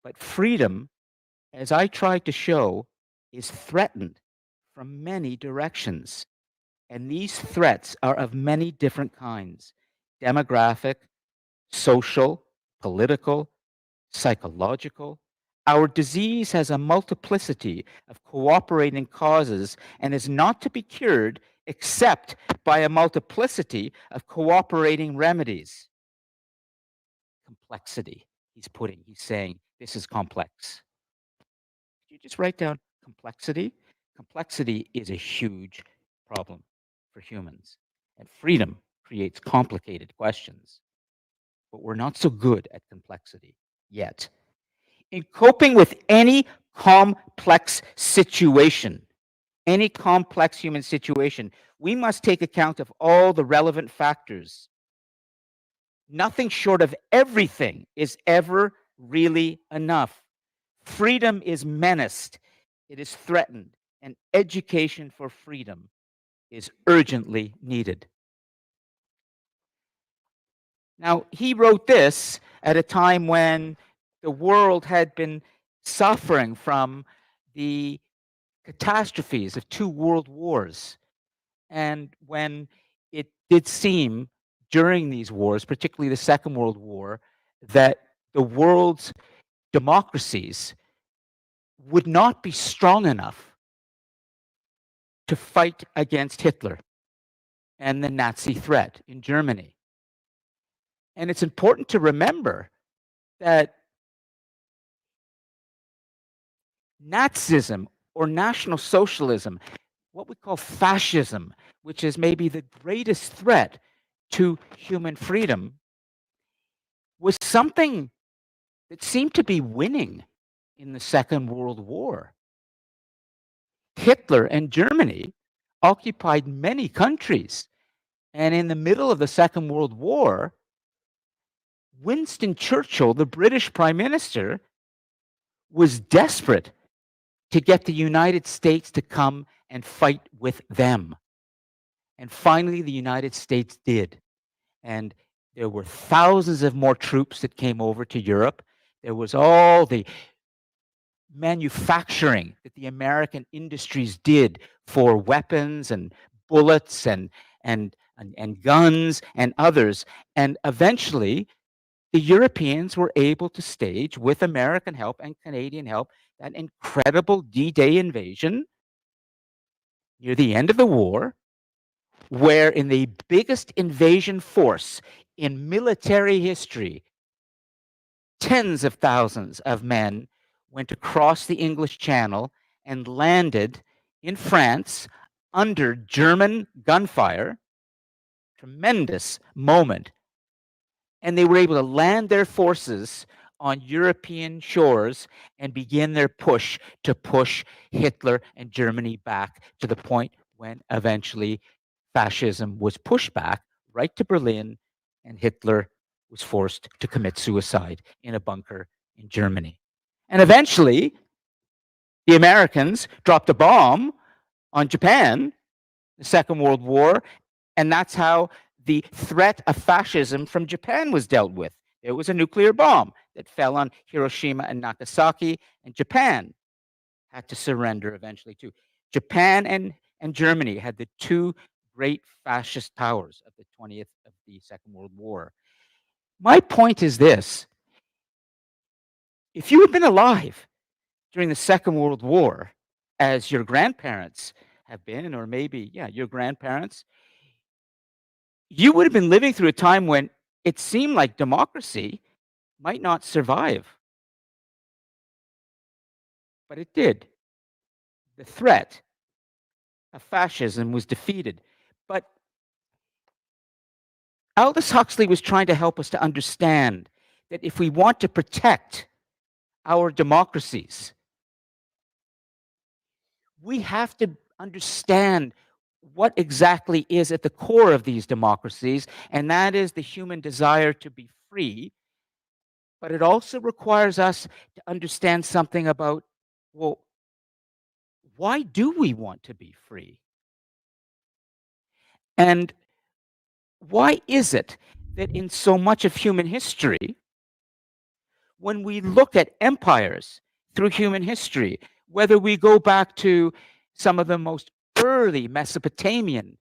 But freedom, as I tried to show, is threatened from many directions. And these threats are of many different kinds: demographic, social, political, psychological. Our disease has a multiplicity of cooperating causes and is not to be cured except by a multiplicity of cooperating remedies. Complexity, he's saying this is complex. You just write down complexity. Complexity is a huge problem for humans, and freedom creates complicated questions. But we're not so good at complexity yet. In coping with any complex situation, any complex human situation, we must take account of all the relevant factors. Nothing short of everything is ever really enough. Freedom is menaced, it is threatened, and education for freedom is urgently needed. Now, he wrote this at a time when the world had been suffering from the catastrophes of two world wars. And when it did seem during these wars, particularly the Second World War, that the world's democracies would not be strong enough to fight against Hitler and the Nazi threat in Germany. And it's important to remember that Nazism or National Socialism, what we call fascism, which is maybe the greatest threat to human freedom, was something that seemed to be winning in the Second World War. Hitler and Germany occupied many countries. And in the middle of the Second World War, Winston Churchill, the British Prime Minister, was desperate to get the United States to come and fight with them. And finally, the United States did. And there were thousands of more troops that came over to Europe. There was all the manufacturing that the American industries did for weapons and bullets and guns and others. And eventually, the Europeans were able to stage, with American help and Canadian help, that incredible D-Day invasion near the end of the war, where in the biggest invasion force in military history, tens of thousands of men went across the English Channel and landed in France under German gunfire. Tremendous moment. And they were able to land their forces on European shores and begin their push to push Hitler and Germany back to the point when eventually fascism was pushed back right to Berlin, and Hitler was forced to commit suicide in a bunker in Germany. And eventually, the Americans dropped a bomb on Japan, the Second World War, and that's how the threat of fascism from Japan was dealt with. It was a nuclear bomb that fell on Hiroshima and Nagasaki, and Japan had to surrender eventually too. Japan and Germany had the two great fascist powers of the 20th of the Second World War. My point is this: if you had been alive during the Second World War, as your grandparents have been, or maybe, yeah, your grandparents, you would have been living through a time when it seemed like democracy might not survive. But it did. The threat of fascism was defeated. But Aldous Huxley was trying to help us to understand that if we want to protect our democracies, we have to understand what exactly is at the core of these democracies, and that is the human desire to be free. But it also requires us to understand something about, well, why do we want to be free? And why is it that in so much of human history, when we look at empires through human history, whether we go back to some of the most early Mesopotamian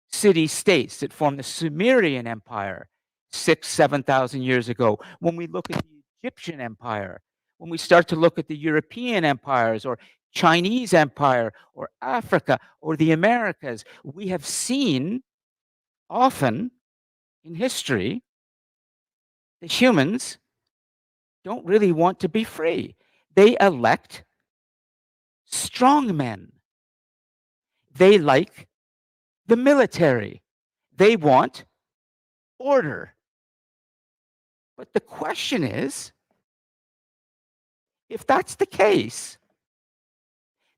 city states that formed the Sumerian Empire 7,000 years ago, when we look at the Egyptian Empire, when we start to look at the European empires or Chinese Empire or Africa or the Americas, we have seen often in history that humans don't really want to be free. They elect strong men. They like the military. They want order. But the question is, if that's the case,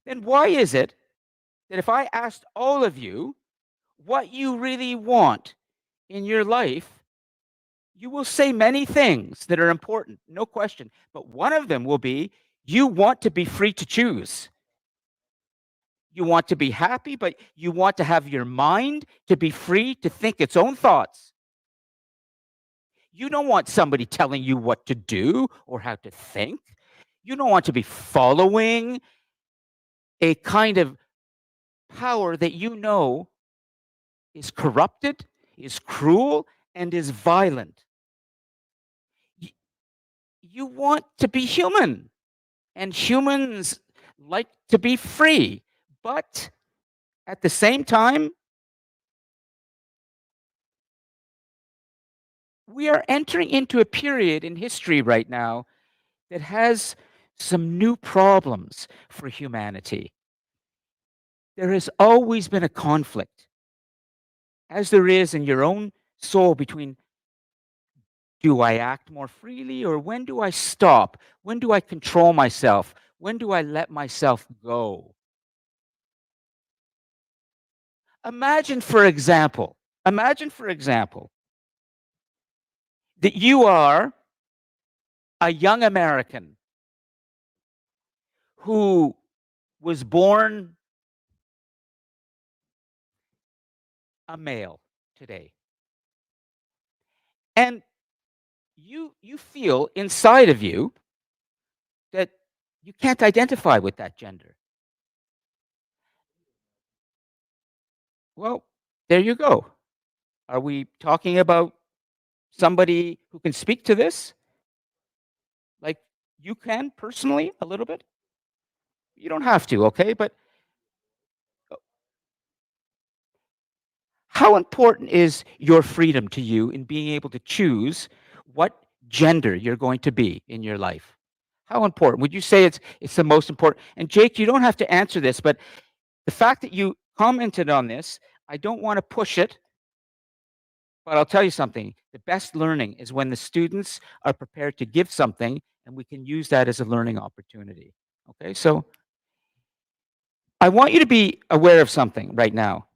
then why is it that if I asked all of you what you really want in your life, you will say many things that are important, no question. But one of them will be you want to be free to choose. You want to be happy, but you want to have your mind to be free to think its own thoughts. You don't want somebody telling you what to do or how to think. You don't want to be following a kind of power that you know is corrupted, is cruel, and is violent. You want to be human, and humans like to be free. But at the same time, we are entering into a period in history right now that has some new problems for humanity. There has always been a conflict, as there is in your own soul, between do I act more freely or when do I stop? When do I control myself? When do I let myself go? Imagine, for example, that you are a young American who was born a male today. And you feel inside of you that you can't identify with that gender. Well, there you go. Are we talking about somebody who can speak to this? Like you can personally a little bit? You don't have to, okay? But how important is your freedom to you in being able to choose what gender you're going to be in your life? How important? Would you say it's the most important? And Jake, you don't have to answer this, but the fact that you commented on this. I don't want to push it, but I'll tell you something. The best learning is when the students are prepared to give something and we can use that as a learning opportunity. Okay, so I want you to be aware of something right now.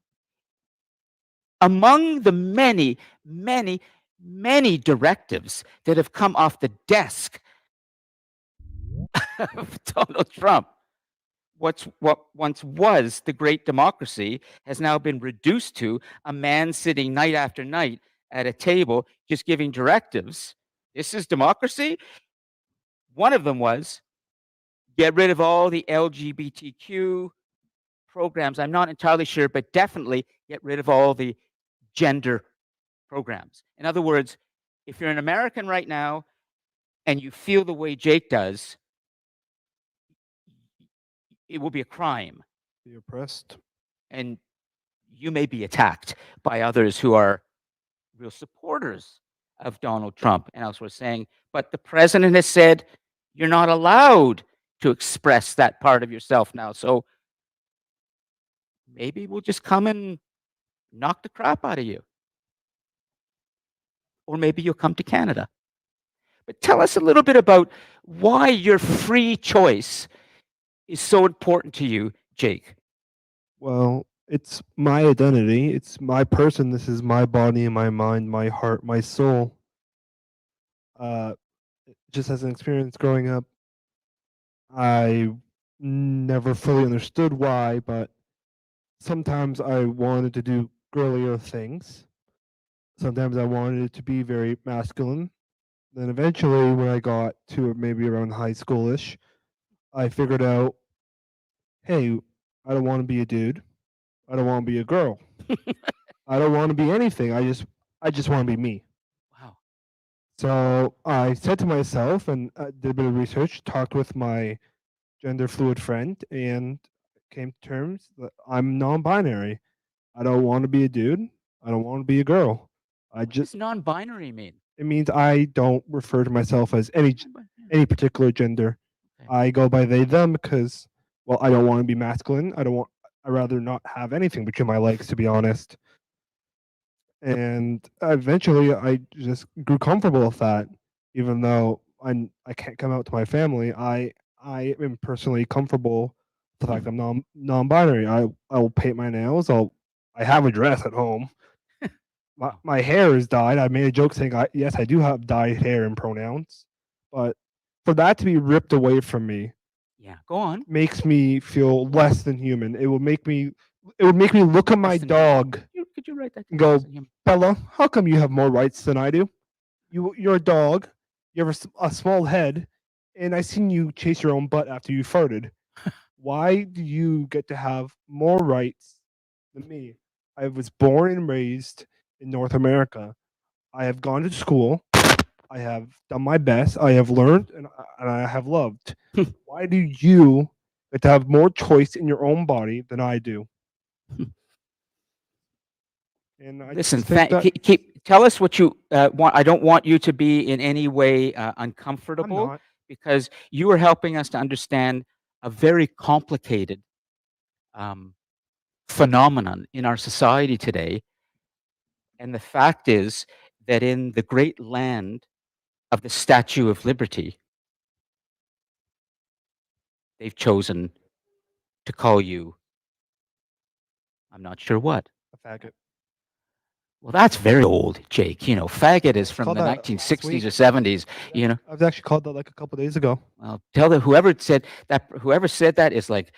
Among the many, many, many directives that have come off the desk of Donald Trump, what once was the great democracy has now been reduced to a man sitting night after night at a table just giving directives. This is democracy? One of them was get rid of all the LGBTQ programs. I'm not entirely sure, but definitely get rid of all the gender programs. In other words, if you're an American right now and you feel the way Jake does, it will be a crime. Be oppressed. And you may be attacked by others who are real supporters of Donald Trump and elsewhere saying, but the president has said you're not allowed to express that part of yourself now. So maybe we'll just come and knock the crap out of you. Or maybe you'll come to Canada. But tell us a little bit about why your free choice is so important to you, Jake. Well, it's my identity. It's my person. This is my body and my mind, my heart, my soul. Just as an experience growing up, I never fully understood why, but sometimes I wanted to do girlier things. Sometimes I wanted it to be very masculine. Then eventually, when I got to maybe around high schoolish, I figured out, hey, I don't want to be a dude. I don't want to be a girl. I don't want to be anything. I just want to be me. Wow. So I said to myself and did a bit of research, talked with my gender fluid friend, and came to terms that I'm non-binary. I don't want to be a dude. I don't want to be a girl. I What just does non-binary mean? it means I don't refer to myself as any particular gender. Okay. I go by they them because well, I don't want to be masculine. I rather not have anything between my legs, to be honest. And eventually I just grew comfortable with that. Even though I can't come out to my family, I am personally comfortable with the fact I'm non-binary. I will paint my nails. I have a dress at home. My hair is dyed. I made a joke saying, yes, I do have dyed hair and pronouns, but for that to be ripped away from me Yeah, go on. makes me feel less than human. It would make me look at my Less than human. dog Could you write that and down? go, Less than human. Bella, how come you have more rights than I do? You're a dog. You have a small head, and I seen you chase your own butt after you farted. Why do you get to have more rights than me? I was born and raised in North America. I have gone to school. I have done my best. I have learned and I have loved. Why do you get to have more choice in your own body than I do? And I Listen, just think that tell us what you want. I don't want you to be in any way I'm uncomfortable not. because you are helping us to understand a very complicated phenomenon in our society today. And the fact is that in the great land of the Statue of Liberty, they've chosen to call you, I'm not sure what. A faggot. Well, that's very old, Jake. You know, faggot is from Called the that last 1960s week. or 70s. You know, I was actually called that like a couple days ago. well, tell them whoever said that is like,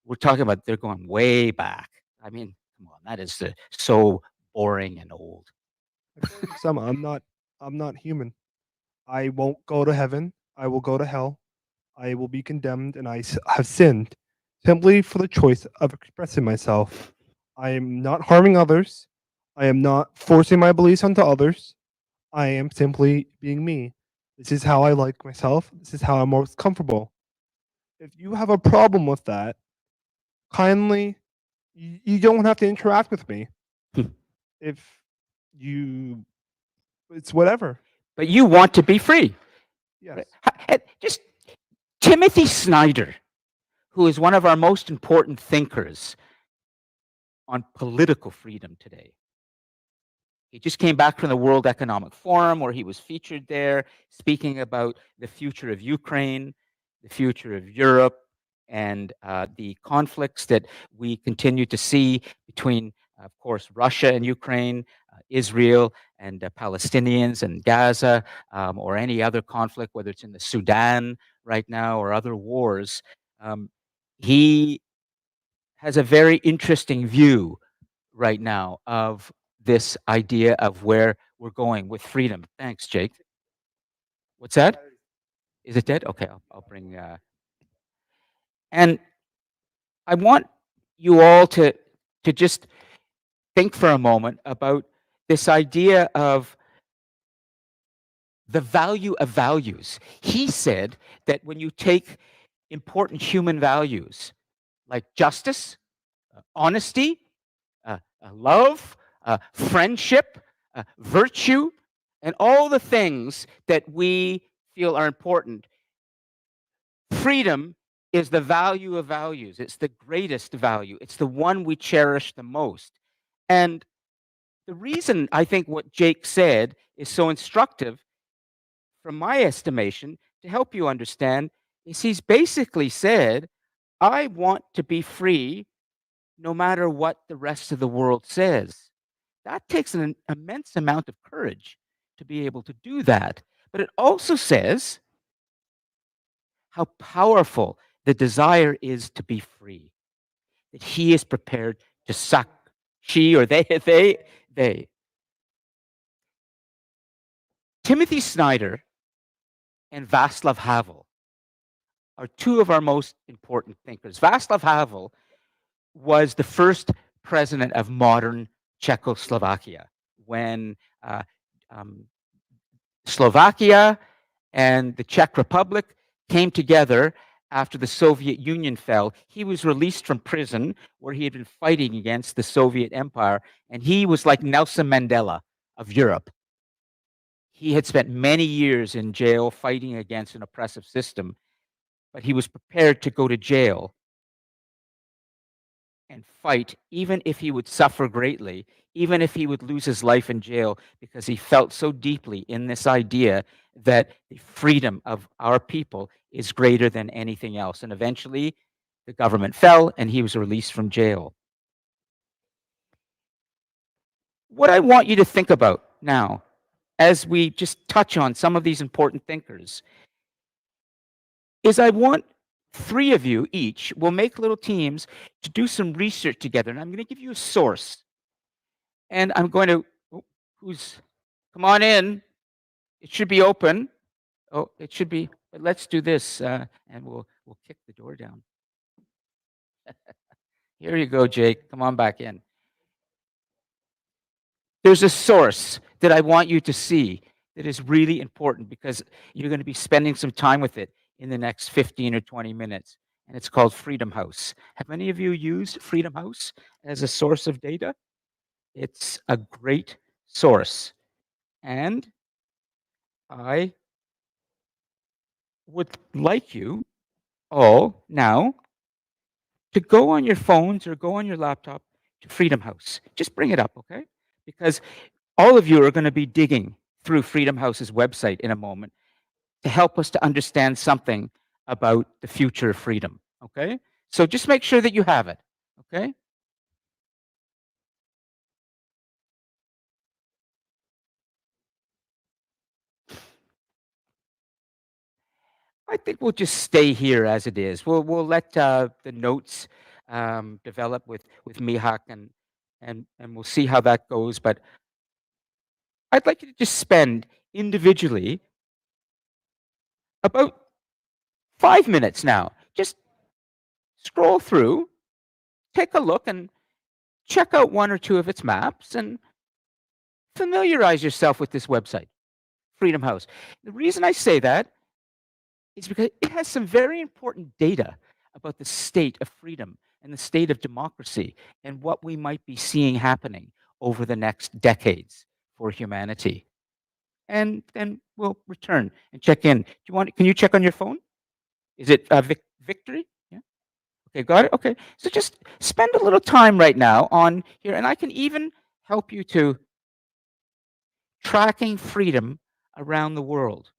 we're talking about they're going way back. I mean, come on, that is so boring and old. Some I'm not human. I won't go to heaven. I will go to hell. I will be condemned, and have sinned simply for the choice of expressing myself. I am not harming others. I am not forcing my beliefs onto others. I am simply being me. This is how I like myself. This is how I'm most comfortable. If you have a problem with that, kindly, you don't have to interact with me. If you, it's whatever. But you want to be free. Yes. Just Timothy Snyder, who is one of our most important thinkers, on political freedom today. He just came back from the World Economic Forum where he was featured there speaking about the future of Ukraine, the future of Europe, and the conflicts that we continue to see between, of course, Russia and Ukraine, Israel and Palestinians and Gaza, or any other conflict, whether it's in the Sudan right now or other wars. He has a very interesting view right now of this idea of where we're going with freedom. Thanks, Jake. What's that? Is it dead? Okay, I'll bring. And I want you all to just think for a moment about this idea of the value of values. He said that when you take important human values like justice, honesty, love, friendship, virtue, and all the things that we feel are important. Freedom is the value of values. It's the greatest value. It's the one we cherish the most. And the reason I think what Jake said is so instructive, from my estimation, to help you understand, is he's basically said, I want to be free no matter what the rest of the world says. That takes an immense amount of courage to be able to do that. But it also says how powerful the desire is to be free, that he is prepared to suck, she or they. Timothy Snyder and Václav Havel are two of our most important thinkers. Václav Havel was the first president of modern Czechoslovakia when Slovakia and the Czech Republic came together after the Soviet Union fell. He was released from prison where he had been fighting against the Soviet Empire, and he was like Nelson Mandela of Europe. He had spent many years in jail fighting against an oppressive system, but he was prepared to go to jail and fight, even if he would suffer greatly, even if he would lose his life in jail, because he felt so deeply in this idea that the freedom of our people is greater than anything else. And eventually, the government fell and he was released from jail. What I want you to think about now, as we just touch on some of these important thinkers, is I want three of you each will make little teams to do some research together. And I'm going to give you a source. And I'm going to, come on in. It should be open. Oh, it should be, but let's do this and we'll kick the door down. Here you go, Jake. Come on back in. There's a source that I want you to see that is really important because you're going to be spending some time with it in the next 15 or 20 minutes. And it's called Freedom House. Have any of you used Freedom House as a source of data? It's a great source. And I would like you all now to go on your phones or go on your laptop to Freedom House. Just bring it up, okay? Because all of you are going to be digging through Freedom House's website in a moment to help us to understand something about the future of freedom, okay? So just make sure that you have it, okay? I think we'll just stay here as it is. We'll let the notes develop with Mihak and we'll see how that goes. But I'd like you to just spend individually about 5 minutes now. Just scroll through, take a look, and check out one or two of its maps and familiarize yourself with this website, Freedom House. The reason I say that is because it has some very important data about the state of freedom and the state of democracy and what we might be seeing happening over the next decades for humanity. And then we'll return and check in. Can you check on your phone? Is it Victory? Yeah. Okay, got it? Okay. So just spend a little time right now on here, and I can even help you to tracking freedom around the world.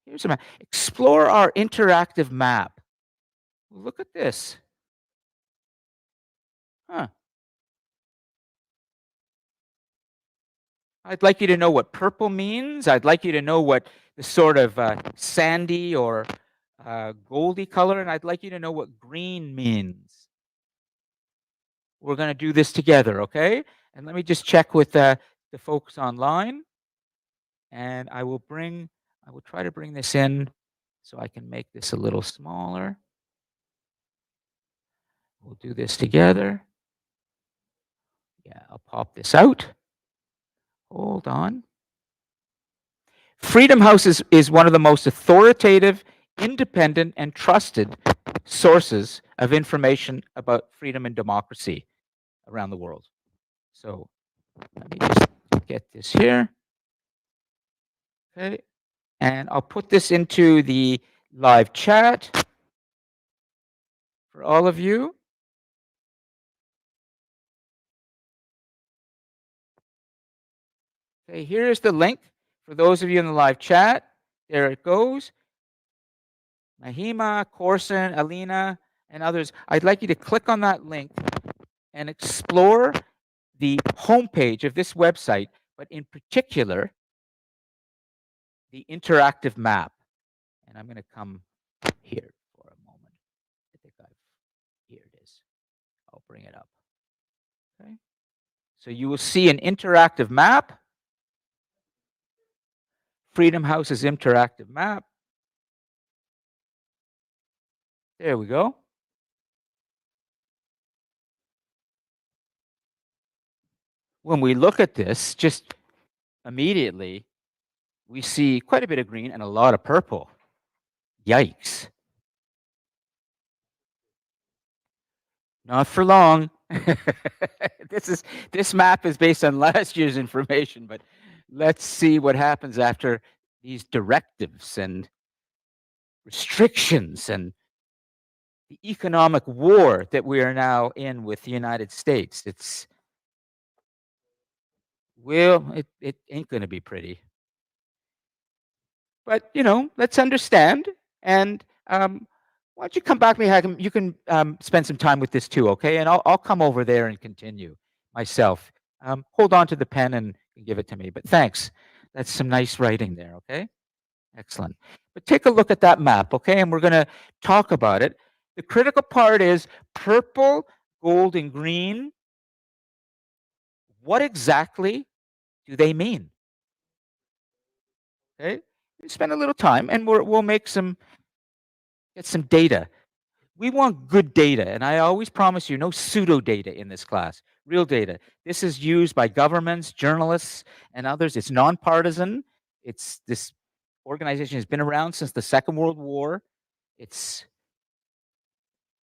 Here's a map. Explore our interactive map. Look at this. Huh. I'd like you to know what purple means. I'd like you to know what the sort of sandy or goldy color, and I'd like you to know what green means. We're going to do this together, okay? And let me just check with the folks online. And I will try to bring this in so I can make this a little smaller. We'll do this together. Yeah, I'll pop this out. Hold on. Freedom House is one of the most authoritative, independent, and trusted sources of information about freedom and democracy around the world. So let me just get this here. Okay. And I'll put this into the live chat for all of you. Okay, here is the link for those of you in the live chat. There it goes. Mahima, Corson, Alina, and others. I'd like you to click on that link and explore the homepage of this website, but in particular, the interactive map. And I'm going to come here for a moment. I think here it is. I'll bring it up. Okay. So you will see an interactive map. Freedom House's interactive map. There we go. When we look at this, just immediately, we see quite a bit of green and a lot of purple. Yikes. Not for long. This map is based on last year's information, but let's see what happens after these directives and restrictions and the economic war that we are now in with the United States. It ain't going to be pretty. But, let's understand. And why don't you come back, Mihag? You can spend some time with this too, okay? And I'll come over there and continue myself. Hold on to the pen and give it to me. But thanks. That's some nice writing there, okay? Excellent. But take a look at that map, okay? And we're going to talk about it. The critical part is purple, gold, and green. What exactly do they mean? Okay? Spend a little time and we'll get some data. We want good data, and I always promise you no pseudo data in this class, real data. This is used by governments, journalists, and others. It's nonpartisan. This organization has been around since the Second World War. It's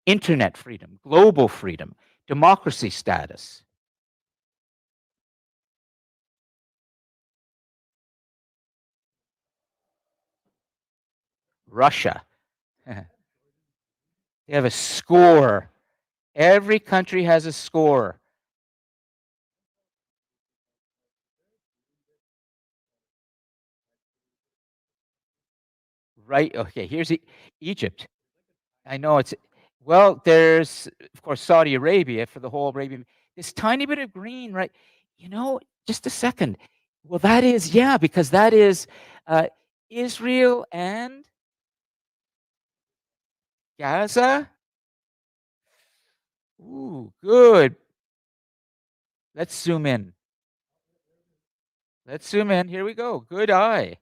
internet freedom, global freedom, democracy status. Russia. They have a score. Every country has a score. Right. Okay. Here's Egypt. I know there's, of course, Saudi Arabia for the whole Arabian. This tiny bit of green, right? Just a second. Well, that is, because that is Israel and Gaza. Ooh, good. Let's zoom in. Let's zoom in. Here we go. Good eye.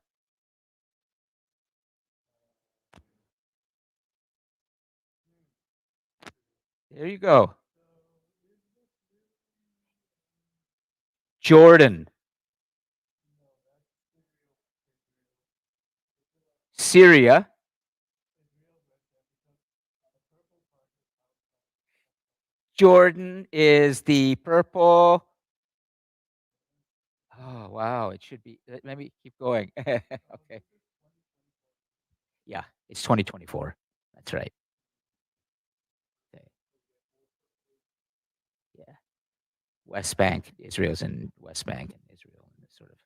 There you go. Jordan. Syria. Jordan is the purple. Oh, wow. It should be. Let me keep going. Okay. Yeah, it's 2024. That's right. Okay. West Bank. Israel's in West Bank and Israel, and it's sort of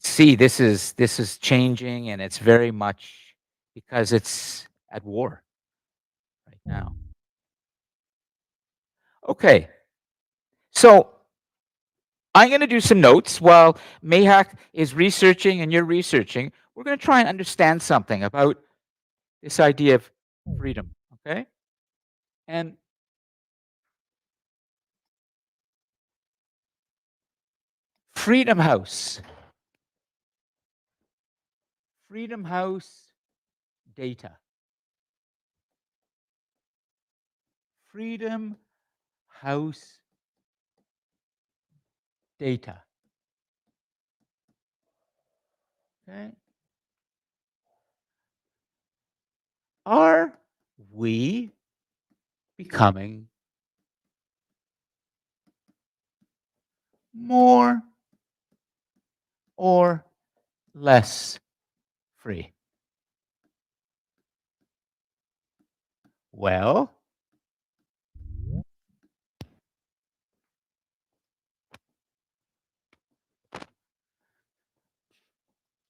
see this is changing, and it's very much because it's at war right now. Okay, so I'm going to do some notes while Mayhak is researching and you're researching. We're going to try and understand something about this idea of freedom. Okay, and Freedom House. Freedom House data. Freedom House data. Okay. Are we becoming more or less free? Well,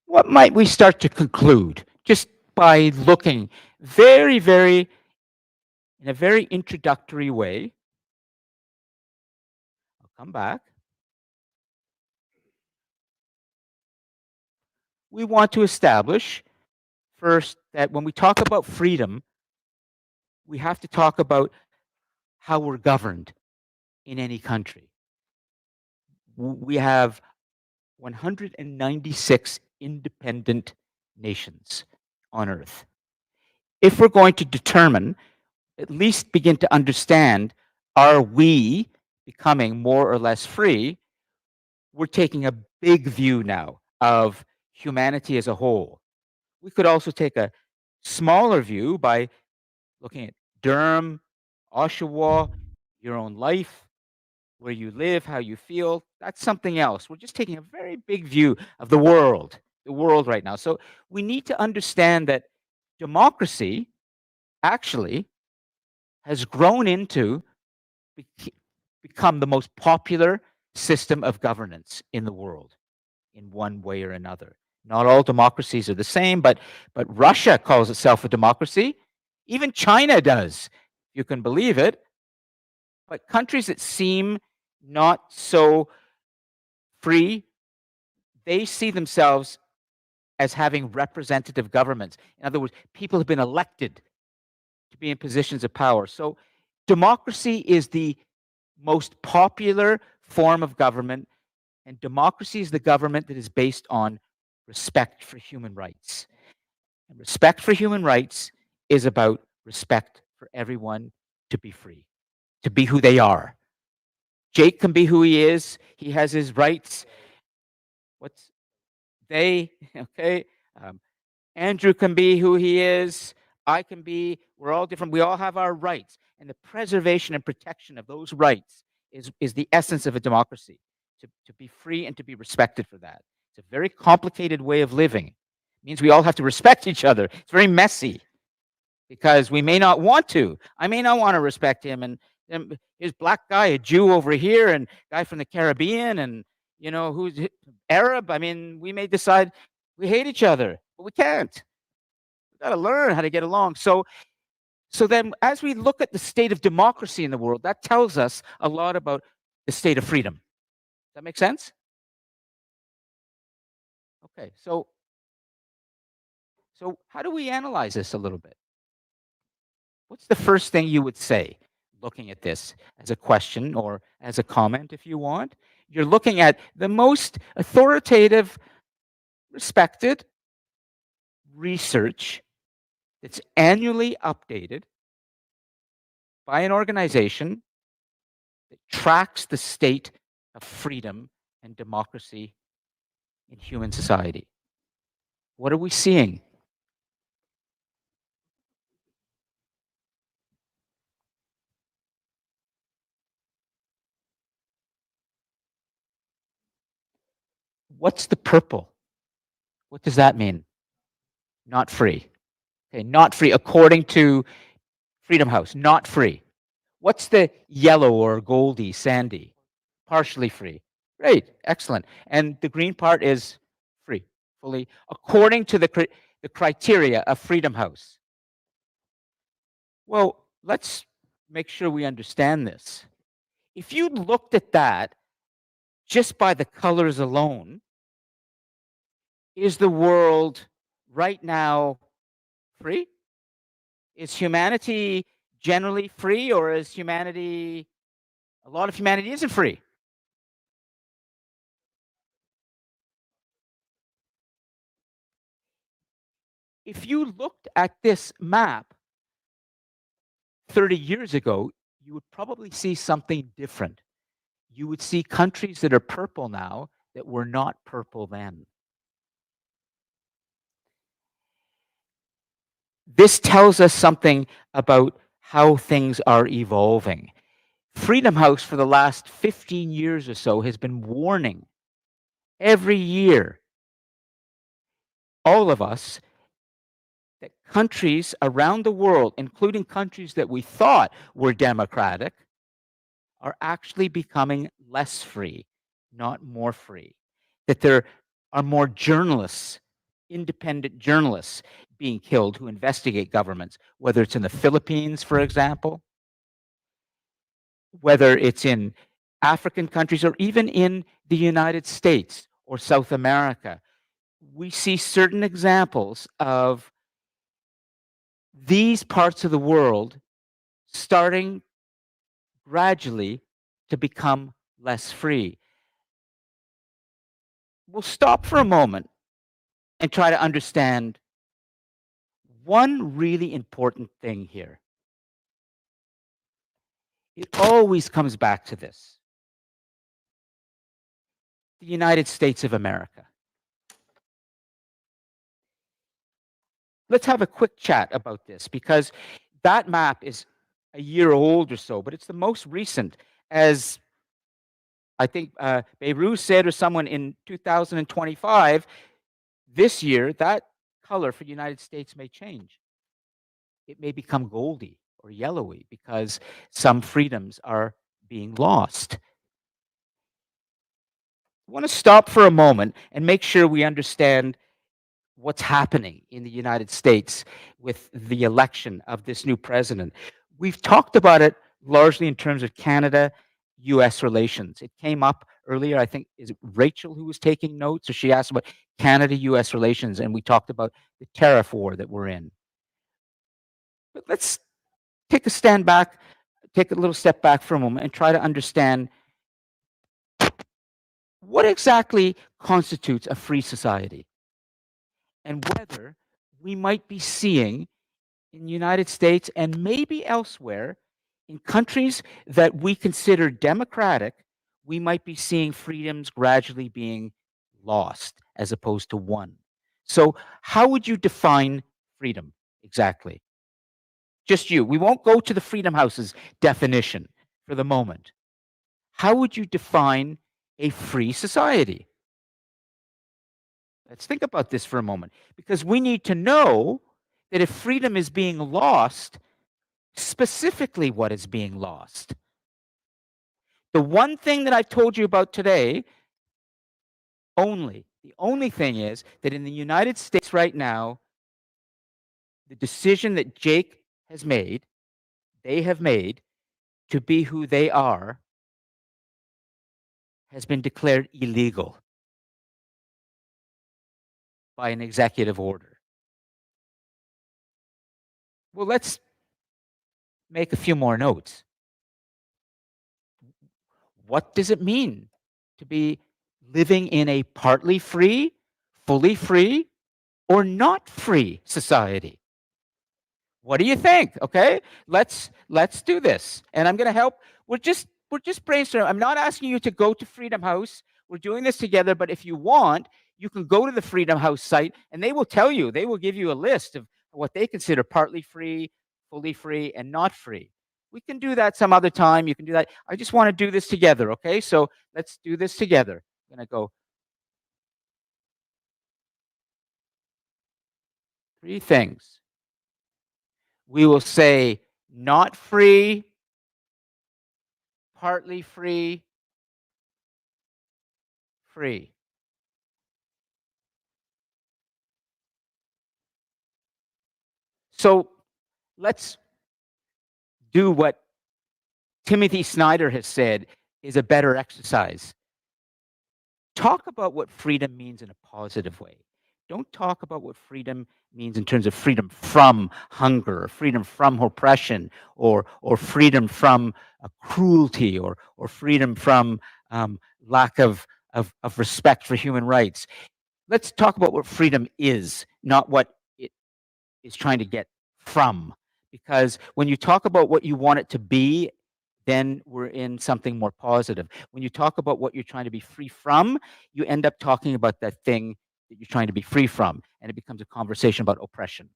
what might we start to conclude just by looking very, in a very introductory way? I'll come back. We want to establish first that when we talk about freedom, we have to talk about how we're governed in any country. We have 196 independent nations on Earth. If we're going to determine, at least begin to understand, are we becoming more or less free, we're taking a big view now of humanity as a whole. We could also take a smaller view by looking at Durham, Oshawa, your own life, where you live, how you feel. That's something else. We're just taking a very big view of the world right now. So we need to understand that democracy actually has grown into become the most popular system of governance in the world in one way or another. Not all democracies are the same, but Russia calls itself a democracy. Even China does, if you can believe it. But countries that seem not so free, they see themselves as having representative governments. In other words, people have been elected to be in positions of power. So democracy is the most popular form of government, and democracy is the government that is based on respect for human rights. And respect for human rights is about respect for everyone to be free, to be who they are. Jake can be who he is. He has his rights. What's they? Okay. Um, Andrew can be who he is. I can be. We're all different. We all have our rights. And the preservation and protection of those rights is the essence of a democracy, to be free and to be respected for that. It's a very complicated way of living. It means we all have to respect each other. It's very messy because we may not want to. I may not want to respect him. And here's black guy, a Jew over here, and guy from the Caribbean, and who's Arab. I mean, we may decide we hate each other, but we can't. We got to learn how to get along. So then, as we look at the state of democracy in the world, that tells us a lot about the state of freedom. Does that make sense? Okay, so how do we analyze this a little bit? What's the first thing you would say looking at this as a question or as a comment, if you want? You're looking at the most authoritative, respected research that's annually updated by an organization that tracks the state of freedom and democracy in human society. What are we seeing? What's the purple? What does that mean? Not free. Okay, not free according to Freedom House, not free. What's the yellow or goldy, sandy? Partially free. Great, excellent. And the green part is free, fully, according to the criteria of Freedom House. Well, let's make sure we understand this. If you looked at that just by the colors alone, is the world right now free? Is humanity generally free, or is humanity, a lot of humanity isn't free? If you looked at this map 30 years ago, you would probably see something different. You would see countries that are purple now that were not purple then. This tells us something about how things are evolving. Freedom House, for the last 15 years or so, has been warning every year, all of us, that countries around the world, including countries that we thought were democratic, are actually becoming less free, not more free. That there are more journalists, independent journalists, being killed who investigate governments, whether it's in the Philippines, for example, whether it's in African countries, or even in the United States or South America. We see certain examples of these parts of the world starting gradually to become less free. We'll stop for a moment and try to understand one really important thing here. It always comes back to this: the United States of America. Let's have a quick chat about this, because that map is a year old or so, but it's the most recent. As I think Beirut said, or someone, in 2025, this year, that color for the United States may change. It may become goldy or yellowy because some freedoms are being lost. I want to stop for a moment and make sure we understand what's happening in the United States with the election of this new president. We've talked about it largely in terms of Canada US relations. It came up earlier, I think, is it Rachel who was taking notes, or she asked about Canada US relations, and we talked about the tariff war that we're in. But let's take a stand back, take a little step back for a moment and try to understand what exactly constitutes a free society, and whether we might be seeing in the United States and maybe elsewhere, in countries that we consider democratic, we might be seeing freedoms gradually being lost as opposed to won. So, how would you define freedom exactly? Just you. We won't go to the Freedom House's definition for the moment. How would you define a free society? Let's think about this for a moment, because we need to know that if freedom is being lost, specifically what is being lost. The one thing that I've told you about today, the only thing is that in the United States right now, the decision that Jake has made, they have made, to be who they are, has been declared illegal by an executive order. Well, let's make a few more notes. What does it mean to be living in a partly free, fully free, or not free society? What do you think? Okay, let's do this, and I'm going to help. We're just brainstorming. I'm not asking you to go to Freedom House. We're doing this together. But if you want, you can go to the Freedom House site, and they will tell you. They will give you a list of what they consider partly free, fully free, and not free. We can do that some other time. You can do that. I just want to do this together. Okay, so let's do this together. I'm going to go three things. We will say not free, partly free, free. So let's do what Timothy Snyder has said is a better exercise. Talk about what freedom means in a positive way. Don't talk about what freedom means in terms of freedom from hunger, or freedom from oppression, or freedom from cruelty, or freedom from lack of respect for human rights. Let's talk about what freedom is, not what it is trying to get from. Because when you talk about what you want it to be, then we're in something more positive. When you talk about what you're trying to be free from, you end up talking about that thing that you're trying to be free from, and it becomes a conversation about oppression.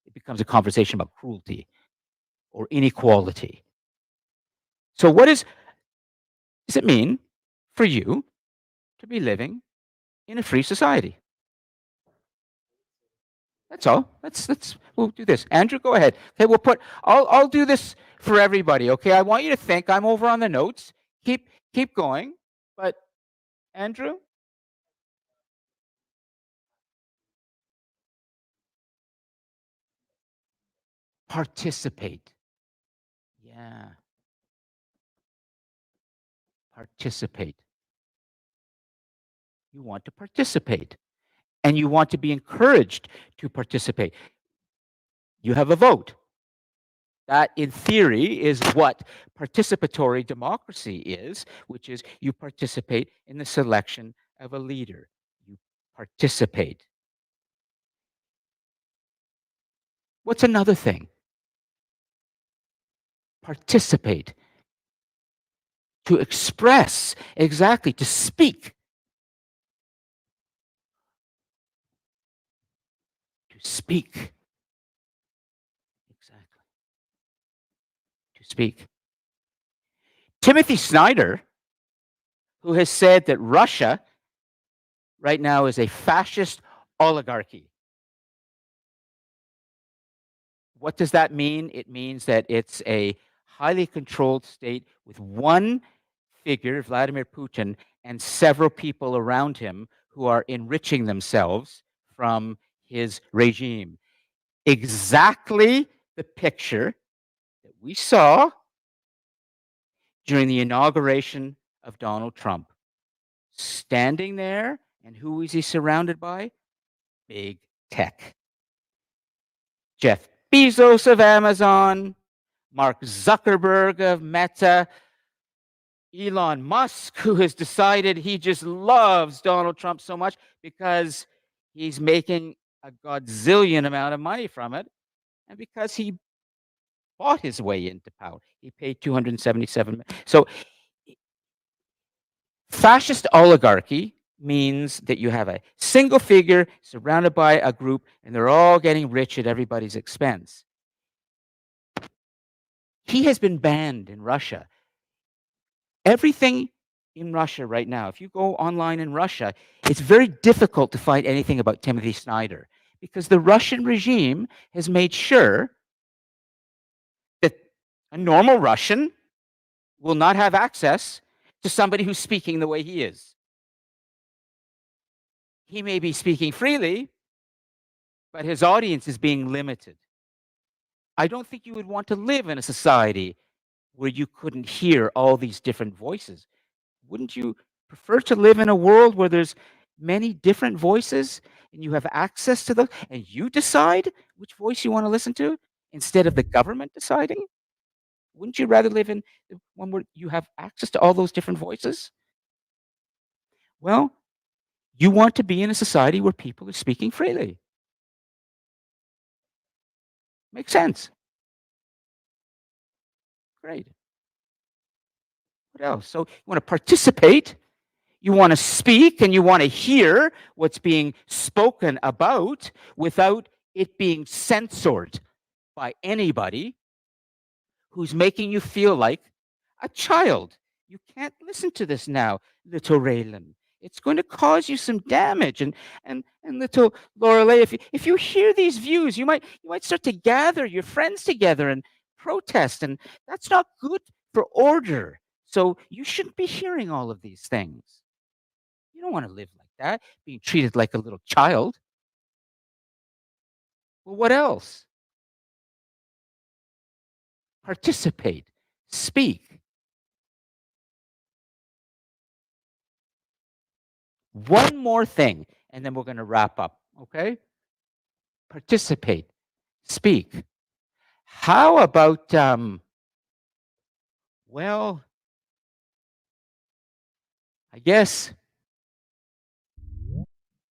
It becomes a conversation about cruelty or inequality. So, does it mean for you to be living in a free society? That's all. We'll do this. Andrew, go ahead. Okay, I'll do this for everybody. Okay, I want you to think. I'm over on the notes. Keep going. But Andrew, participate. Yeah, participate. You want to participate, and you want to be encouraged to participate. You have a vote. That, in theory, is what participatory democracy is, which is you participate in the selection of a leader. You participate. What's another thing? Participate. To express, exactly, to speak. To speak. Exactly. To speak. Timothy Snyder, who has said that Russia right now is a fascist oligarchy. What does that mean? It means that it's a highly controlled state with one figure, Vladimir Putin, and several people around him who are enriching themselves from his regime. Exactly the picture that we saw during the inauguration of Donald Trump. Standing there, and who is he surrounded by? Big tech. Jeff Bezos of Amazon, Mark Zuckerberg of Meta, Elon Musk, who has decided he just loves Donald Trump so much because he's making a godzillion amount of money from it, and because he bought his way into power. He paid 277 million. So fascist oligarchy means that you have a single figure surrounded by a group, and they're all getting rich at everybody's expense. He has been banned in Russia. Everything in Russia right now, if you go online in Russia, it's very difficult to find anything about Timothy Snyder because the Russian regime has made sure that a normal Russian will not have access to somebody who's speaking the way he is. He may be speaking freely, but his audience is being limited. I don't think you would want to live in a society where you couldn't hear all these different voices. Wouldn't you prefer to live in a world where there's many different voices and you have access to those and you decide which voice you want to listen to instead of the government deciding? Wouldn't you rather live in one where you have access to all those different voices? Well, you want to be in a society where people are speaking freely. Makes sense. Great. What else? So you want to participate, you want to speak, and you want to hear what's being spoken about without it being censored by anybody who's making you feel like a child. You can't listen to this now, little Raylan. It's going to cause you some damage. And little Lorelei, if you hear these views, you might start to gather your friends together and protest, and that's not good for order. So you shouldn't be hearing all of these things. You don't want to live like that, being treated like a little child. Well, what else? Participate, speak. One more thing, and then we're going to wrap up, okay? Participate, speak. How about, well, I guess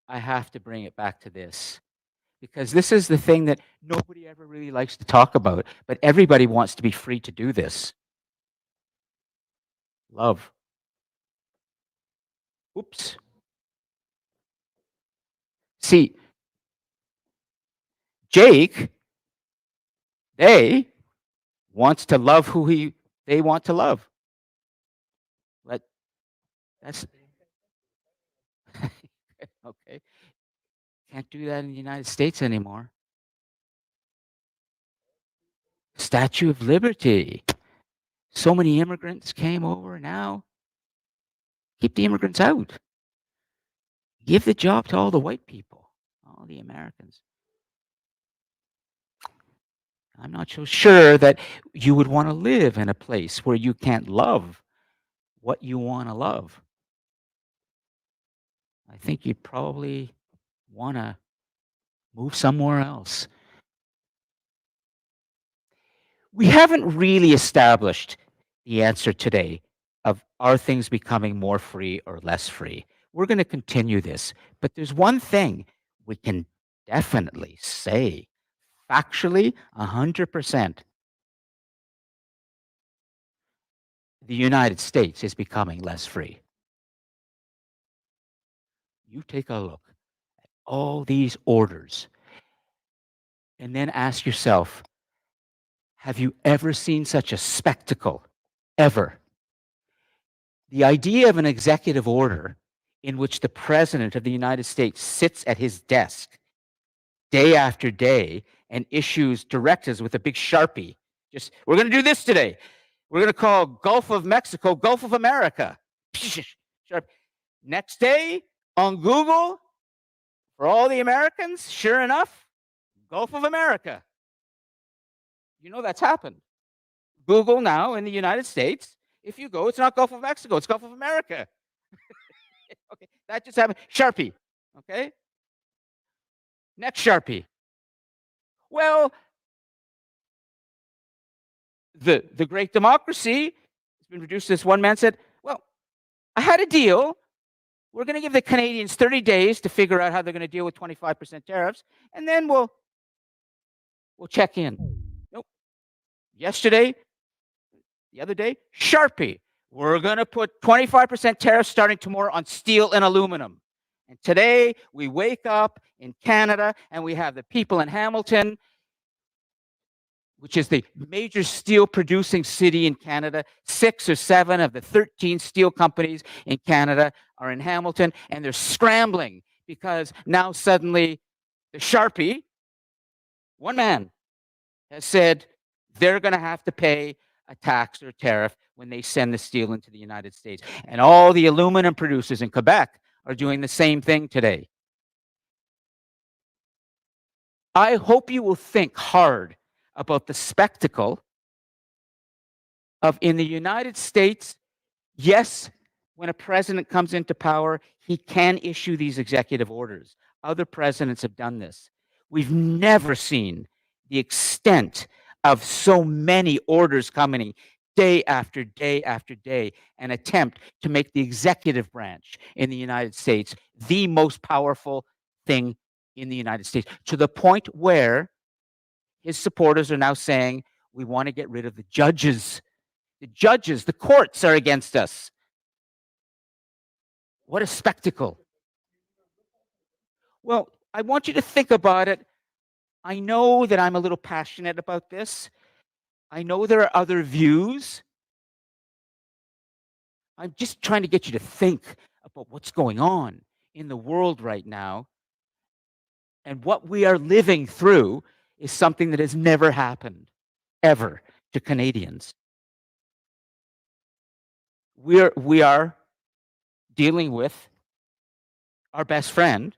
I have to bring it back to this because this is the thing that nobody ever really likes to talk about, but everybody wants to be free to do this. Love. Oops. See, Jake, they wants to love who they want to love. But that's okay. Can't do that in the United States anymore. Statue of Liberty. So many immigrants came over now. Keep the immigrants out. Give the job to all the white people, all the Americans. I'm not so sure that you would want to live in a place where you can't love what you want to love. I think you probably want to move somewhere else. We haven't really established the answer today of are things becoming more free or less free. We're going to continue this, but there's one thing we can definitely say factually 100%. The United States is becoming less free. You take a look at all these orders and then ask yourself, have you ever seen such a spectacle? Ever? The idea of an executive order in which the President of the United States sits at his desk day after day and issues directives with a big Sharpie. Just, we're going to do this today. We're going to call Gulf of Mexico Gulf of America. Sharp. Next day on Google, for all the Americans, sure enough, Gulf of America. You know that's happened. Google now in the United States, if you go, it's not Gulf of Mexico, it's Gulf of America. Okay, that just happened. Sharpie, okay? Next Sharpie. Well, the great democracy has been reduced to this. One man said, well, I had a deal. We're going to give the Canadians 30 days to figure out how they're going to deal with 25% tariffs, and then we'll check in. Nope. Yesterday, the other day, Sharpie. We're going to put 25% tariffs starting tomorrow on steel and aluminum. And today, we wake up in Canada and we have the people in Hamilton, which is the major steel producing city in Canada. 6 or 7 of the 13 steel companies in Canada are in Hamilton, and they're scrambling because now suddenly the Sharpie, one man, has said they're going to have to pay a tax or tariff when they send the steel into the United States. And all the aluminum producers in Quebec are doing the same thing today. I hope you will think hard about the spectacle of in the United States, yes, when a president comes into power, he can issue these executive orders. Other presidents have done this. We've never seen the extent of so many orders coming day after day after day, an attempt to make the executive branch in the United States the most powerful thing in the United States, to the point where his supporters are now saying, we want to get rid of the judges. The judges, the courts are against us. What a spectacle. Well, I want you to think about it. I know that I'm a little passionate about this. I know there are other views. I'm just trying to get you to think about what's going on in the world right now. And what we are living through is something that has never happened, ever, to Canadians. we are dealing with our best friend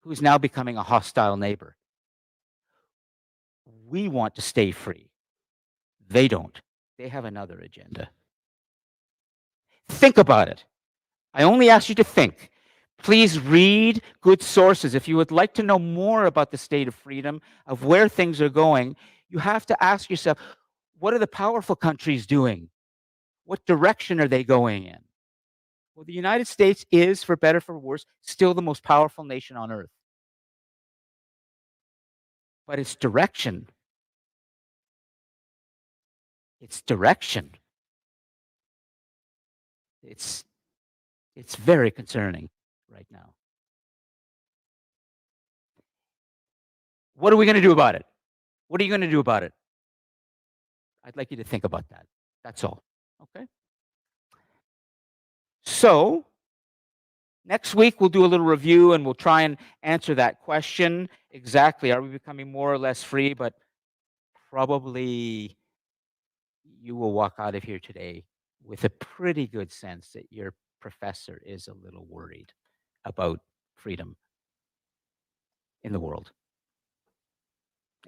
who's now becoming a hostile neighbor. We want to stay free. They don't. They have another agenda. Think about it. I only ask you to think. Please read good sources. If you would like to know more about the state of freedom, of where things are going, you have to ask yourself, what are the powerful countries doing? What direction are they going in? Well, the United States is, for better for worse, still the most powerful nation on earth. But its direction, it's very concerning right now. What are we going to do about it? What are you going to do about it? I'd like you to think about that. That's all. Okay? So, next week we'll do a little review and we'll try and answer that question exactly. Are we becoming more or less free? But probably you will walk out of here today with a pretty good sense that your professor is a little worried about freedom in the world.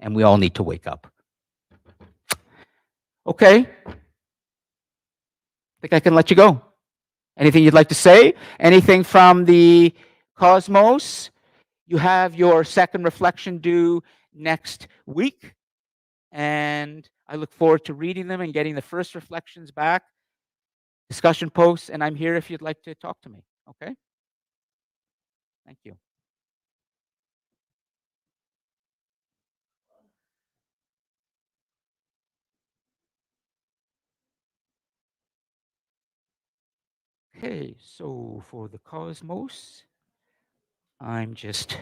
And we all need to wake up. Okay. I think I can let you go. Anything you'd like to say? Anything from the cosmos? You have your second reflection due next week. And I look forward to reading them and getting the first reflections back, discussion posts, and I'm here if you'd like to talk to me. Okay? Thank you. Okay, so for the cosmos, I'm just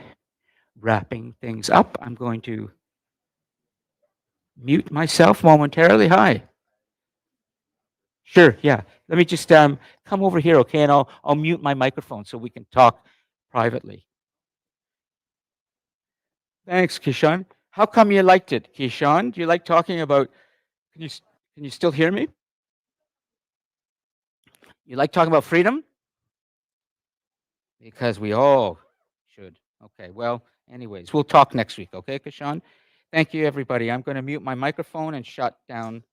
wrapping things up. I'm going to mute myself momentarily. Hi. Sure, yeah. Let me just come over here, okay, and I'll mute my microphone so we can talk privately. Thanks, Kishan. How come you liked it, Kishan? Do you like talking about? Can you still hear me? You like talking about freedom? Because we all should. Okay. Well, anyways, we'll talk next week. Okay, Kishan. Thank you, everybody. I'm going to mute my microphone and shut down